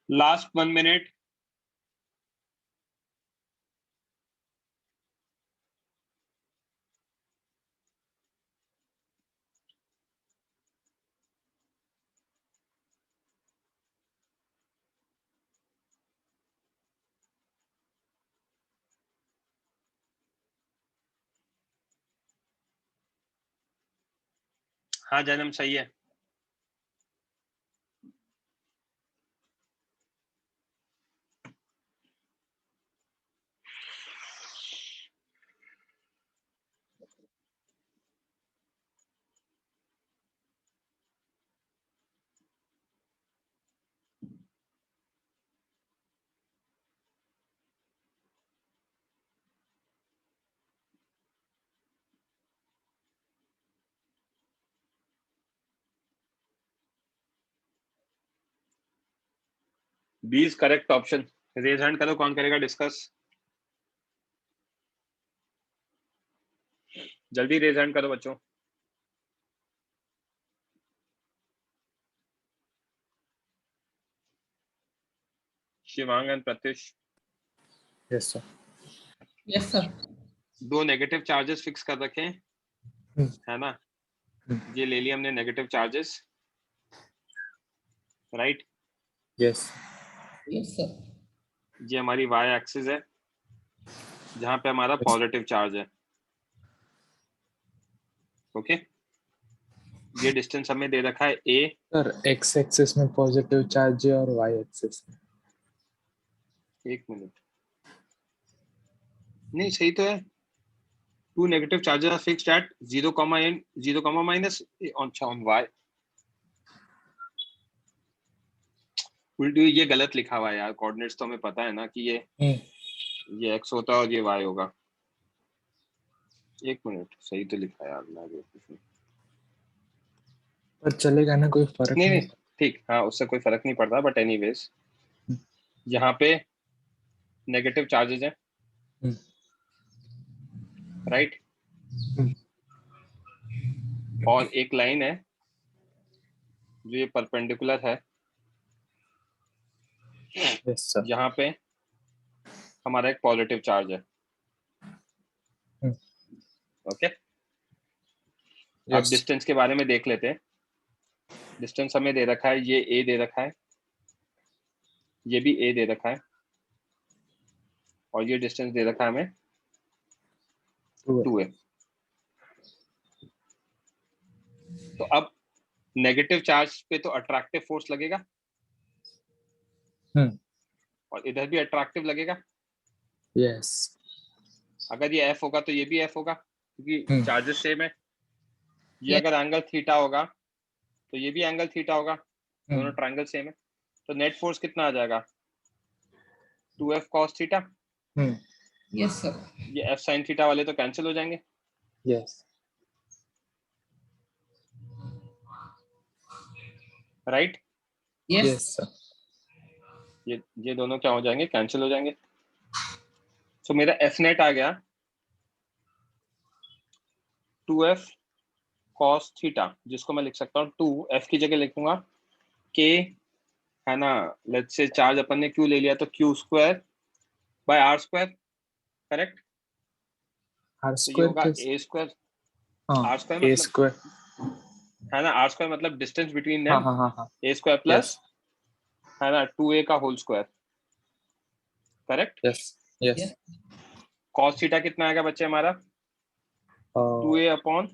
Last 1 minute. हाँ जन्म सही है। B is correct option. Raise hand करो, कौन करेगा डिस्कस? जल्दी रेज हैंड करो बच्चों। Shivang and Pratyush. Yes sir. Yes sir. दो नेगेटिव चार्जेस फिक्स कर रखे हैं, है ना? ये ले लिया हमने negative charges, right? Yes yes sir. ये हमारी वाई एक्सिस है जहां पे हमारा पॉजिटिव चार्ज है। ओके, ये डिस्टेंस हमें दे रखा है a। सर एक्स एक्सिस में पॉजिटिव चार्ज है और वाई एक्सिस में। एक मिनट, नहीं सही तो है। Two negative charges are fixed at 0, n 0, minus on y। उल्टी ये गलत लिखा हुआ है यार, कोऑर्डिनेट्स तो हमें पता है ना कि ये x होता है और ये y होगा। एक मिनट, सही तो लिखा है यार मैं। पर चलेगा ना, कोई फर्क नहीं नहीं। नहीं ठीक, हाँ उससे कोई फर्क नहीं पड़ता, बट एनीवेज यहाँ पे नेगेटिव चार्जेस हैं, राइट? और एक लाइन है जो ये परपेंडिकुलर है, यस सर। यहाँ पे हमारा एक पॉजिटिव चार्ज है। ओके, अब डिस्टेंस के बारे में देख लेते हैं। डिस्टेंस हमें दे रखा है, ये a दे रखा है, ये भी a दे रखा है, और ये डिस्टेंस दे रखा है हमें 2a। तो अब नेगेटिव चार्ज पे तो अट्रैक्टिव फोर्स लगेगा, और इधर भी अट्रैक्टिव लगेगा। यस। अगर ये f होगा तो ये भी f होगा, क्योंकि चार्जेस सेम है। ये अगर एंगल थीटा होगा तो ये भी एंगल थीटा होगा, दोनों ट्रायंगल सेम है। तो नेट फोर्स कितना आ जाएगा? 2f cos theta. Yes sir. ये f sin थीटा वाले तो कैंसिल हो जाएंगे। यस। राइट? Yes sir. ये दोनों क्या हो जाएंगे? कैंसिल हो जाएंगे। तो मेरा f नेट आ गया 2f cos थीटा, जिसको मैं लिख सकता हूँ 2f की जगह लिखूंगा k, है ना? लेट्स से चार्ज अपन ने q ले लिया तो q square by r square, correct? आर तो ये होगा स्क्वायर a स्क्वायर, हाँ r स्क्वायर ए मतलब, स्क्वायर, है ना? r स्क्वायर मतलब डिस्टेंस बिटवीन हाँ देम, हाँ हाँ हाँ a स्क्वायर प्लस, है ना, 2a का whole square, correct? Yes yes. cos theta कितना आएगा बच्चे हमारा? 2a अपॉन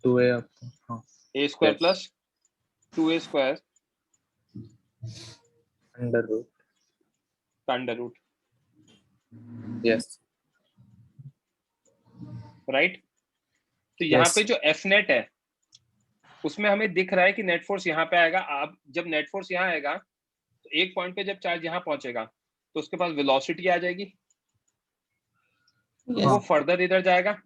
2a हाँ a square Yes. Plus 2a square under root. का अंडर रूट, यस राइट? तो यहाँ Yes. पे जो एफ नेट है उसमें हमें दिख रहा है कि नेट फोर्स यहाँ पे आएगा। आप जब नेट फोर्स यहाँ आएगा तो एक पॉइंट पे जब चार्ज यहाँ पहुंचेगा तो उसके पास वेलोसिटी आ जाएगी, तो वो फर्दर इधर जाएगा।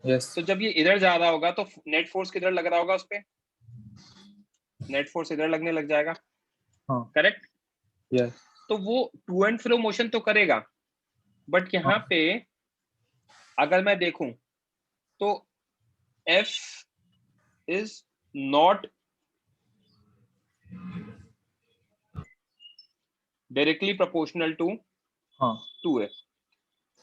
यस तो जब ये इधर जा रहा होगा तो नेट फोर्स किधर लग रहा होगा? उस पे नेट फोर्स इधर लगने लग जाएगा, करेक्ट? यस। तो वो टू एंड फ्रो मोशन तो करेगा, बट यहाँ पे अगर मैं देखूं तो F is not directly proportional to हाँ 2 है,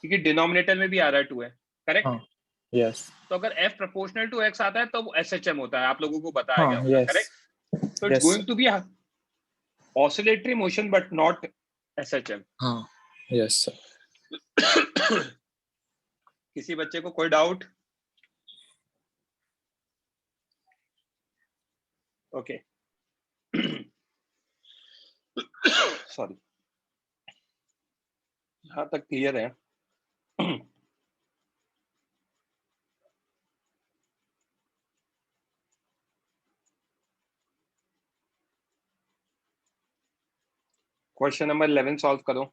क्योंकि डिनोमिनेटर में भी आ रहा है 2 है, करेक्ट? हाँ यस तो अगर f प्रोपोर्शनल टू x आता है तो वो SHM होता है, आप लोगों को बताया हाँ गया होगा, yes correct? So it's yes going to be a oscillatory motion but not SHM. हाँ यस सर किसी बच्चे को कोई डाउट? ओके, सॉरी, यहाँ तक क्लियर है? क्वेश्चन नंबर 11 सॉल्व करो।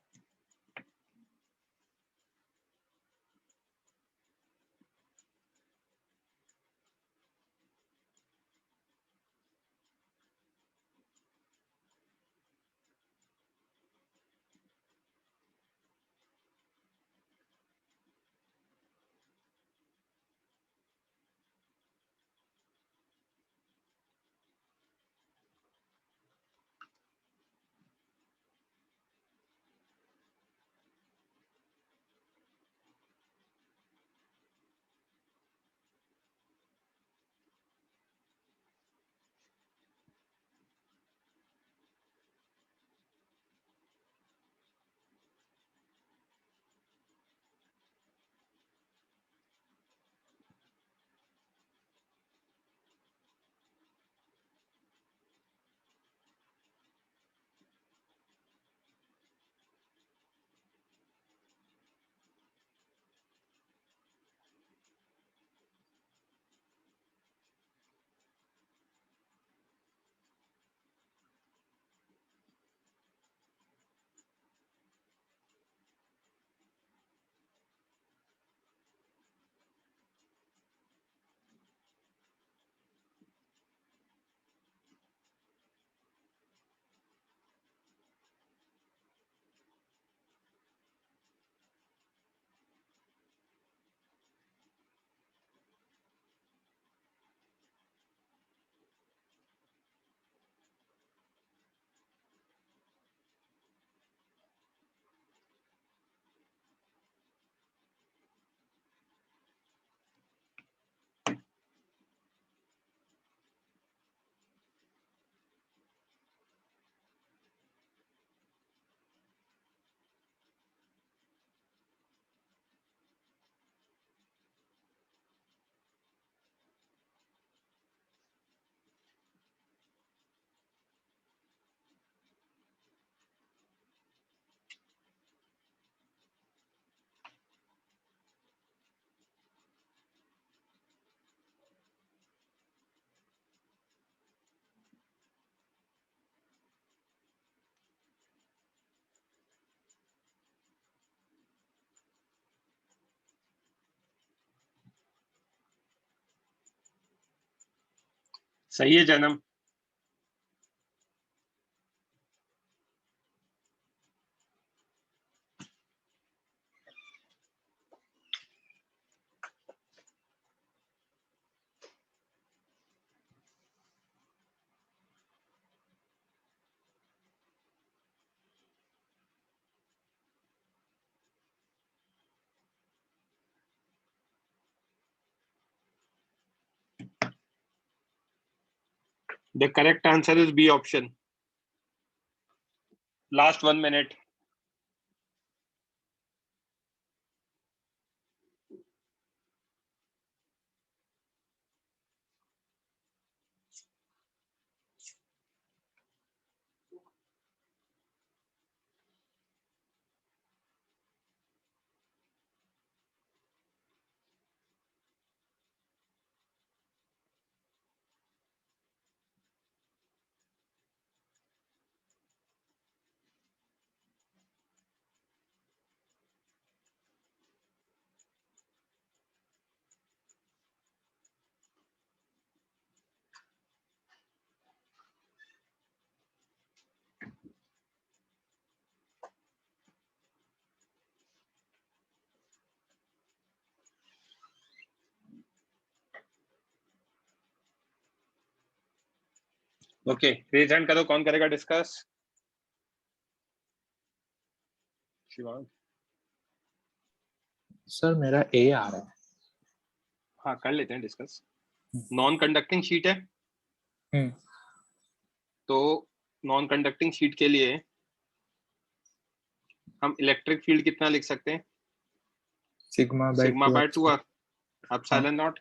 सही है जन्म? The correct answer is B option. Last 1 minute. Okay, raise hand करो, कौन करेगा डिस्कस? शिवांग, सर मेरा ए आ रहा है। हाँ कर लेते हैं डिस्कस। नॉन कंडक्टिंग शीट है, हम्म तो नॉन कंडक्टिंग शीट के लिए हम इलेक्ट्रिक फील्ड कितना लिख सकते हैं? सिग्मा बाय सिग्मा बाय 2 हाँ एप्सिलॉन नॉट,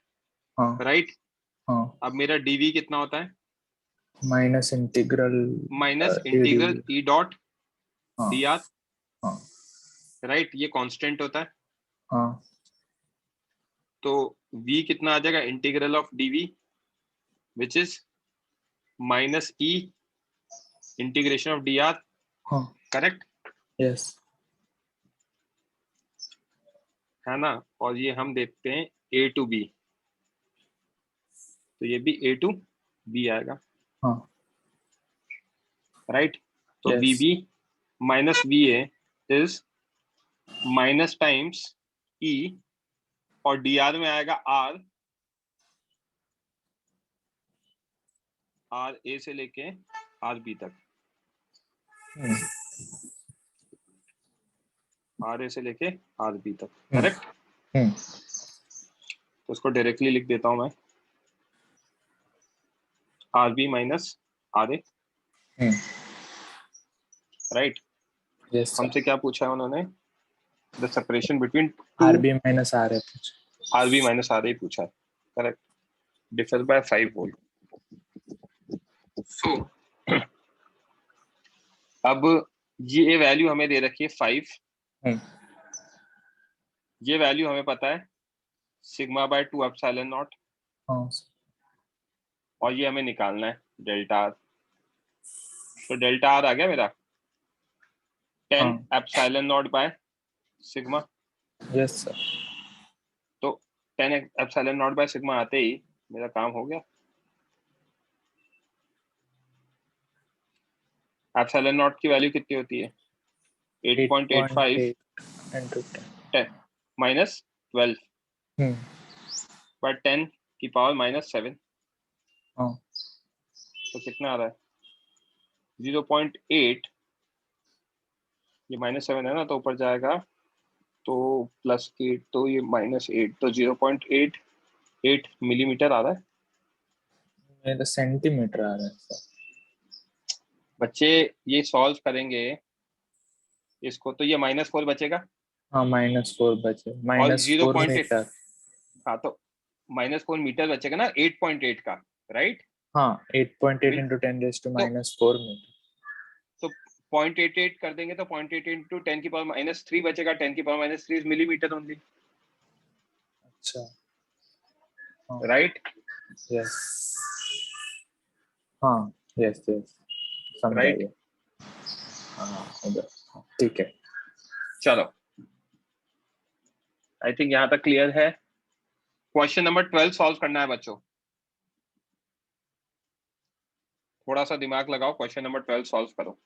हाँ राइट। हाँ अब मेरा डीवी कितना होता है? माइनस इंटीग्रल माइनस एडी इंटीग्रल ई डॉट हाँ डी आर, हाँ राइट। ये कांस्टेंट होता है, हाँ तो v कितना आ जाएगा? Integral of dv which is minus E integration of D R, हाँ करेक्ट यस है ना। और ये हम देखते हैं a टू b, तो ये भी a टू b आएगा, हाँ राइट। तो yes vb minus va is minus times e, और dr में आएगा r, आर ए से लेके आर बी तक, आर ए से लेके आर बी तक, करेक्ट। तो उसको डायरेक्टली लिख देता हूं मैं, R B minus R A, right. Yes हमसे क्या पूछा है उन्होंने? The separation between R B minus R F R B minus R A पूछा है, correct. Differ by 5 volt. So अब ये वैल्यू हमें दे रखी है 5, ये वैल्यू हमें पता है सिग्मा बाय 2 एप्सिलॉन नॉट, हाँ और ये हमें निकालना है डेल्टा आर। तो डेल्टा आर आ गया मेरा 10 epsilon not by sigma. Yes sir तो 10 एप्सिलॉन नॉट बाय सिग्मा आते ही मेरा काम हो गया। एप्सिलॉन नॉट की वैल्यू कितनी होती है? 8.85 into 10 माइनस 12 10 बाय 10 की पावर माइनस 7, हाँ तो कितना आ रहा है? 0.8, ये माइनस 7 है ना, तो ऊपर जाएगा तो प्लस 8, तो ये माइनस 8, तो 0.88 मिलीमीटर आ रहा है। मेरा सेंटीमीटर आ रहा है सर। बच्चे ये सॉल्व करेंगे इसको, तो ये -4 बचेगा, हाँ -4 बचे और -4 0.8, मीटर। हाँ तो -4 मीटर बचेगा ना 8.8 का, राइट। हाँ 8.8 into 10 raised to -4 मीटर। तो 0.88 कर देंगे तो 0.88 इंटू 10 की पावर -3 बचेगा, 10 की पावर -3 मिलीमीटर ओनली, अच्छा राइट। यस हाँ यस यस समझा Right. गया। हाँ उधर ठीक है। चलो आई थिंक यहाँ तक क्लियर है। क्वेश्चन नंबर 12 सॉल्व करना है बच्चों, थोड़ा सा दिमाग लगाओ, क्वेश्चन नंबर 12 सॉल्व करो।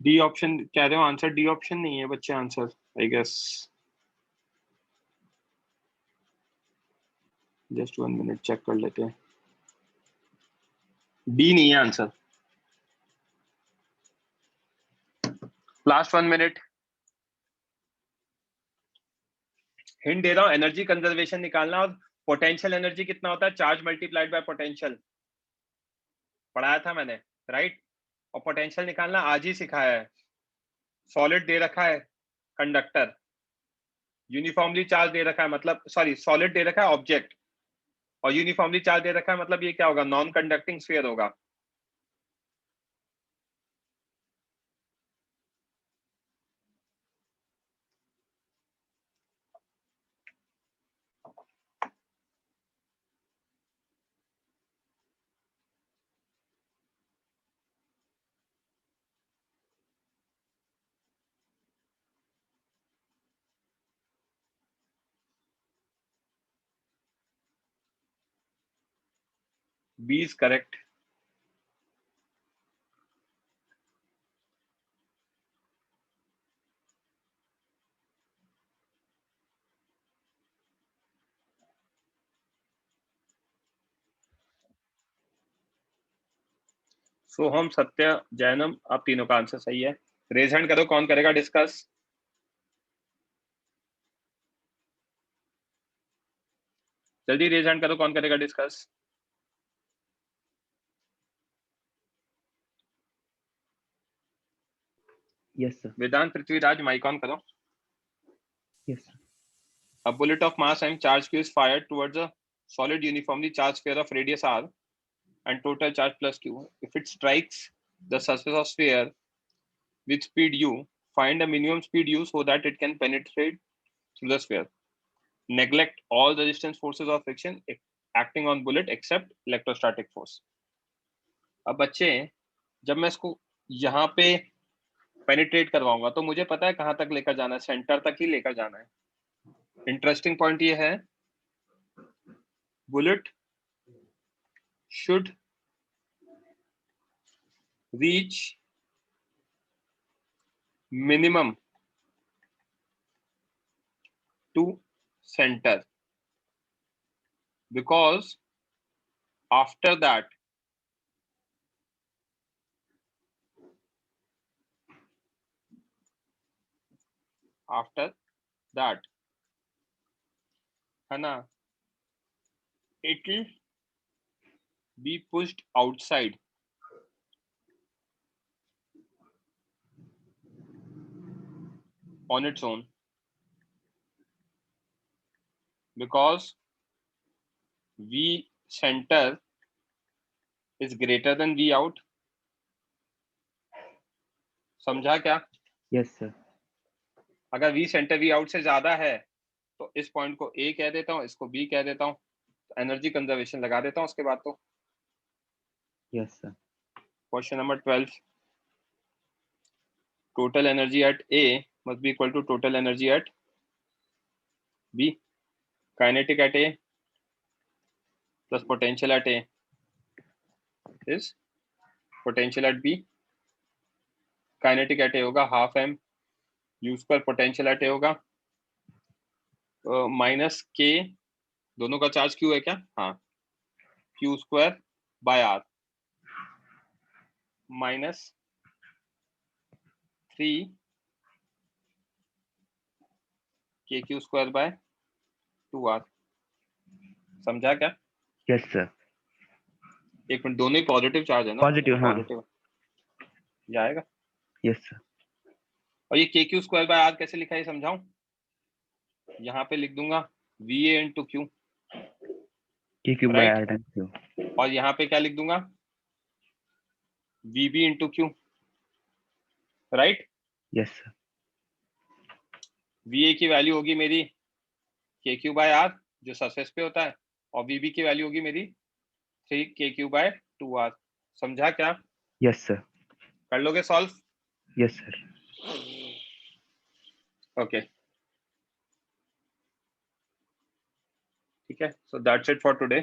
डी ऑप्शन कह रहे हो आंसर? डी ऑप्शन नहीं है बच्चे answer, I guess. Just 1 minute check कर लेते हैं। डी नहीं है आंसर। Last 1 minute. हिंट दे रहा हूं, एनर्जी कंजर्वेशन निकालना, और पोटेंशियल एनर्जी कितना होता है? चार्ज मल्टीप्लाइड बाय पोटेंशियल, पढ़ाया था मैंने, राइट? और पोटेंशियल निकालना आज ही सिखाया है। सॉलिड दे रखा है कंडक्टर, यूनिफॉर्मली चार्ज दे रखा है, मतलब सॉरी सॉलिड दे रखा है ऑब्जेक्ट, और यूनिफॉर्मली चार्ज दे रखा है, मतलब ये क्या होगा? नॉन कंडक्टिंग स्फीयर होगा। B is correct. Soham, Satya, Jainam, आप तीनों का आंसर सही है। रेज हैंड करो, कौन करेगा डिस्कस? जल्दी रेज हैंड करो, कौन करेगा discuss? Yes sir. Vedant, Prithviraj, mic on करो। Yes sir. A bullet of mass m charge q is fired towards a solid uniformly charged sphere of radius r and total charge plus q. If it strikes the surface of sphere with speed u, find a minimum speed u so that it can penetrate through the sphere. Neglect all resistance forces of friction acting on bullet except electrostatic force. अब बच्चे, जब मैं इसको यहाँ पे penetrate करवाऊंगा तो मुझे पता है कहाँ तक लेकर जाना है, सेंटर तक ही लेकर जाना है। इंटरेस्टिंग पॉइंट ये है, bullet should reach minimum to center, because after that है ना, it will be pushed outside on its own, because V center is greater than V out. समझा क्या? Yes sir. अगर V सेंटर V आउट से ज्यादा है तो इस पॉइंट को A कह देता हूँ, इसको B कह देता हूँ, एनर्जी कंजर्वेशन लगा देता हूँ उसके बाद तो। Yes sir. Question number 12, total energy at A must be equal to total energy at B. Kinetic at A plus potential at A is potential at B. Kinetic at A होगा half m u square, potential at A होगा minus k, दोनों का charge q है क्या? हाँ, q square by r minus 3 kq square by 2r। समझा क्या? Yes sir. एक मिनट, दोनों ही पॉजिटिव चार्ज है ना? पॉजिटिव, हाँ। पॉजिटिव जाएगा। Yes sir. और ये kq स्क्वायर बाय r कैसे लिखा है समझाऊं? यहाँ पे लिख दूंगा va into Q, Q by R times Q, और यहाँ पे क्या लिख दूंगा? vb into Q, right? Yes sir. va की वैल्यू होगी मेरी kq बाय r जो सरफेस पे होता है, और vb की वैल्यू होगी मेरी 3 kq बाय 2r। समझा क्या? Yes sir. कर लोगे सॉल्व? Yes sir. ओके, ठीक है। So that's it for today.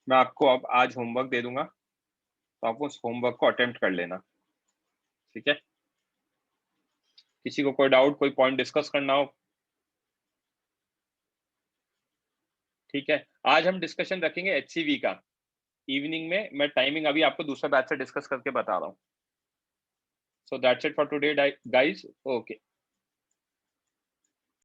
मैं आपको अब आज होमवर्क दे दूंगा, तो आप उस होमवर्क को अटेम्प्ट कर लेना, ठीक है? किसी को कोई डाउट, कोई पॉइंट डिस्कस करना हो? ठीक है, आज हम डिस्कशन रखेंगे HCV का इवनिंग में। मैं टाइमिंग अभी आपको दूसरा बैच से डिस्कस करके बता रहा हूँ। सो that's it for today guys. Okay.